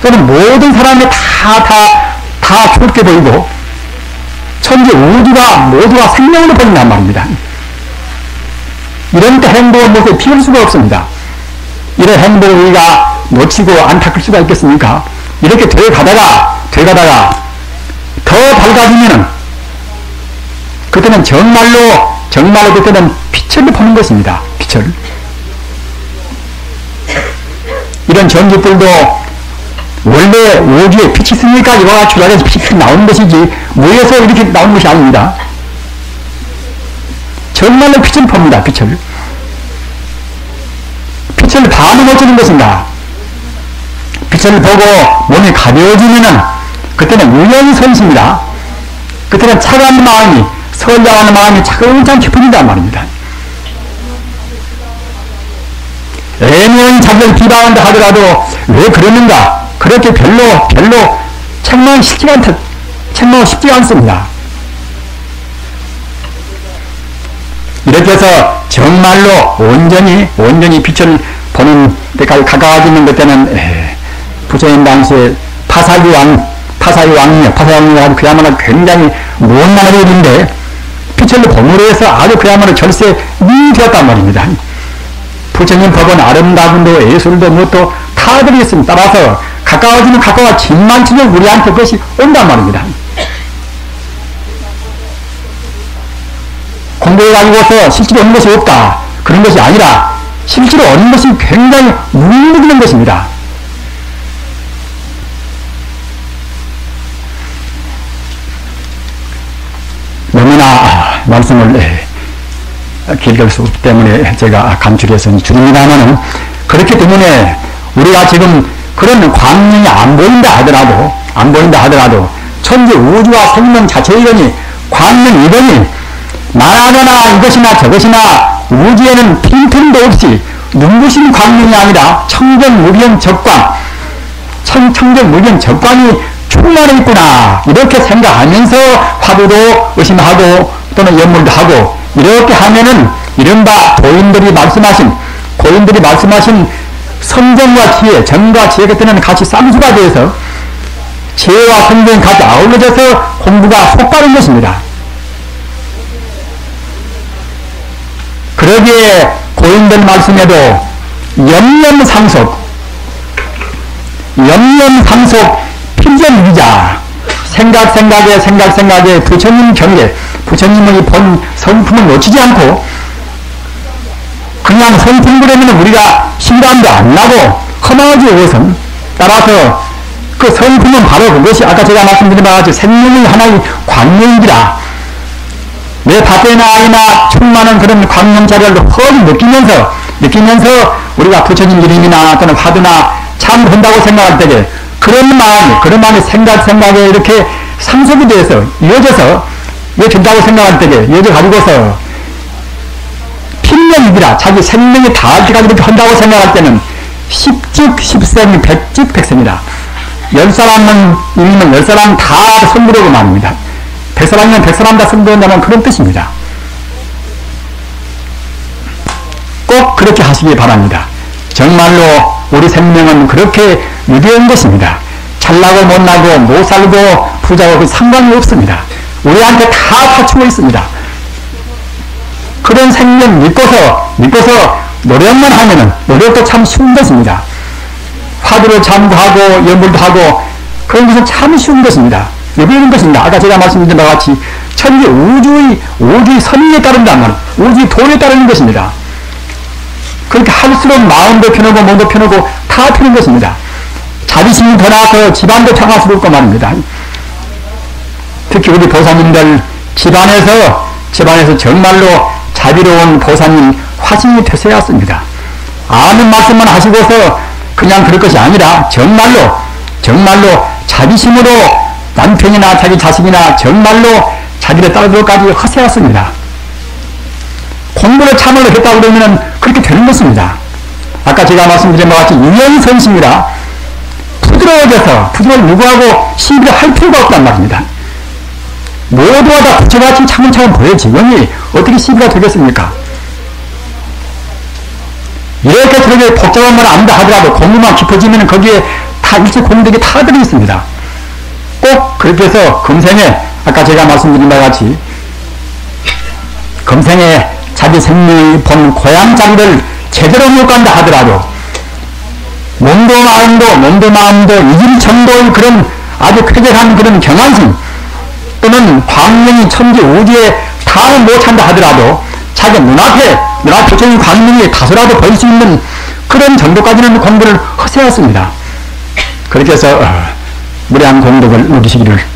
또는 모든 사람이 다 좋게 보이고 천지 우주가 모두가 생명으로 보인단 말입니다. 이런 때 행복은 모습에 피할 수가 없습니다. 이런 행복을 우리가 놓치고 안타까울 수가 있겠습니까? 이렇게 돼가다가 더 밝아지면은 그때는 정말로 그때는 빛을 보는 것입니다. 빛을. 이런 전기불도 원래 우주에 빛이 있으니까 이와 조작해서 빛이 나오는 것이지 무에서 이렇게 나오는 것이 아닙니다. 정말로 빛을 봅니다. 빛을 밤에 놓치는 것인가? 빛을 보고 몸이 가벼워지면은 그때는 유연선수입니다. 그때는 차가운 마음이 선량하는 마음이 차근차근 깊어진단 말입니다. 애매한 자기를 비방한다 하더라도 왜 그러는가? 그렇게 별로 책망하기 쉽지가 않습니다. 이렇게 해서 정말로 온전히 빛을 보는 데까지 가까워지는 그때는 부처님 당시에 파사유 왕이요. 그야말로 굉장히 못난한 일인데 빛을 봄으로 해서 아주 그야말로 절세이 되었단 말입니다. 부처님 법은 아름다움도 예술도 무엇도 다 들어있습니다. 따라서 가까워지면 가까워질수록 우리한테 그것이 온단 말입니다. 공부해가지고서 실제로 얻는 것이 없다. 그런 것이 아니라 실제로 얻는 것이 굉장히 무의미한 것입니다. 너무나 말씀을 길게 할 수 없기 때문에 제가 간추려서 줄입니다만은 그렇기 때문에 우리가 지금 그런 광명이 안 보인다 하더라도 천지 우주와 생명 자체의 이론이 광명 이론이 나나나 이것이나 저것이나 우주에는 빈틈도 없이 눈부신 광명이 아니라 청정무변 적광 청정무변 적광이 충만해 있구나 이렇게 생각하면서 화두도 의심하고 또는 연물도 하고 이렇게 하면은 이른바 고인들이 말씀하신 성정과 지혜, 정과 지혜 같은 같이 쌍수가 되어서 지혜와 성정이 같이 아울러져서 공부가 속바른 것입니다. 그러기에 고인들 말씀에도 염염상속 필전위자 생각에 부처님 경계 부처님의 본 성품을 놓치지 않고 그냥 성품그러면 우리가 실감도 안 나고 험하지 우선 따라서 그 성품은 바로 그것이 아까 제가 말씀드린 바와 같이 생명의 하나의 광명이라 내 밭에나 아이나 충만한 그런 광명자리를 헐 느끼면서 우리가 부처님 이름이나 또는 화두나 참 본다고 생각할 때에 그런 마음이 생각에 이렇게 상속이 되어서 이어진다고 생각할 때에 이어져 가지고서 필명이라 자기 생명이 닿을 때까지 이렇게 한다고 생각할 때는 십즉 십생 백즉 백생이다. 10사람은 이면 10사람 다 선부르고 말입니다. 100사람이면 100사람 다 선부른다는 그런 뜻입니다. 꼭 그렇게 하시기 바랍니다. 정말로 우리 생명은 그렇게 유대한 것입니다. 잘나고 못나고 못살고 부자고 상관이 없습니다. 우리한테 다 갖추고 있습니다. 그런 생명 믿고서 노력만 하면은 노력도 참 쉬운 것입니다. 화두를 참고하고 연불도 하고 그런 것은 참 쉬운 것입니다. 여기는 것입니다. 아까 제가 말씀드린 바와 같이 천지 우주의 선의에 따른단 말이에요. 우주의 도에 따르는 것입니다. 그렇게 할수록 마음도 편하고 몸도 편하고 다 편한 것입니다. 자비심이 더 나아서 집안도 평화스럽고 말입니다. 특히 우리 보살님들 집안에서 정말로 자비로운 보살님 화신이 되셔야 합니다. 아는 말씀만 하시고서 그냥 그럴 것이 아니라 정말로 자비심으로 남편이나 자기 자식이나 정말로 자기를 따르도록까지 하셔야 합니다. 공부를 참으로 했다고 그러면 그렇게 되는 것입니다. 아까 제가 말씀드린 바와 같이 유연선심이라 부드러워져서 누구하고 시비를 할 필요가 없단 말입니다. 모두가 다 부처같이 차근차근 보여지니 어떻게 시비가 되겠습니까? 이렇게 저렇게 복잡한 말 안다 하더라도 공부만 깊어지면 거기에 다 일체 공덕이 다 들어있습니다. 꼭 그렇게 해서 금생에 아까 제가 말씀드린 바와 같이 금생에 자기 생명이 본 고향 자리를 제대로 못 간다 하더라도 몸도 마음도 이길 정도의 그런 아주 쾌적한 그런 경안심, 또는 광명이 천지 우주에 다 못 찬다 하더라도 자기 눈앞에 적인 광명이 다소라도 보일 수 있는 그런 정도까지는 공부를 하셔야 했습니다. 그렇게 해서 무량 공덕을 누리시기를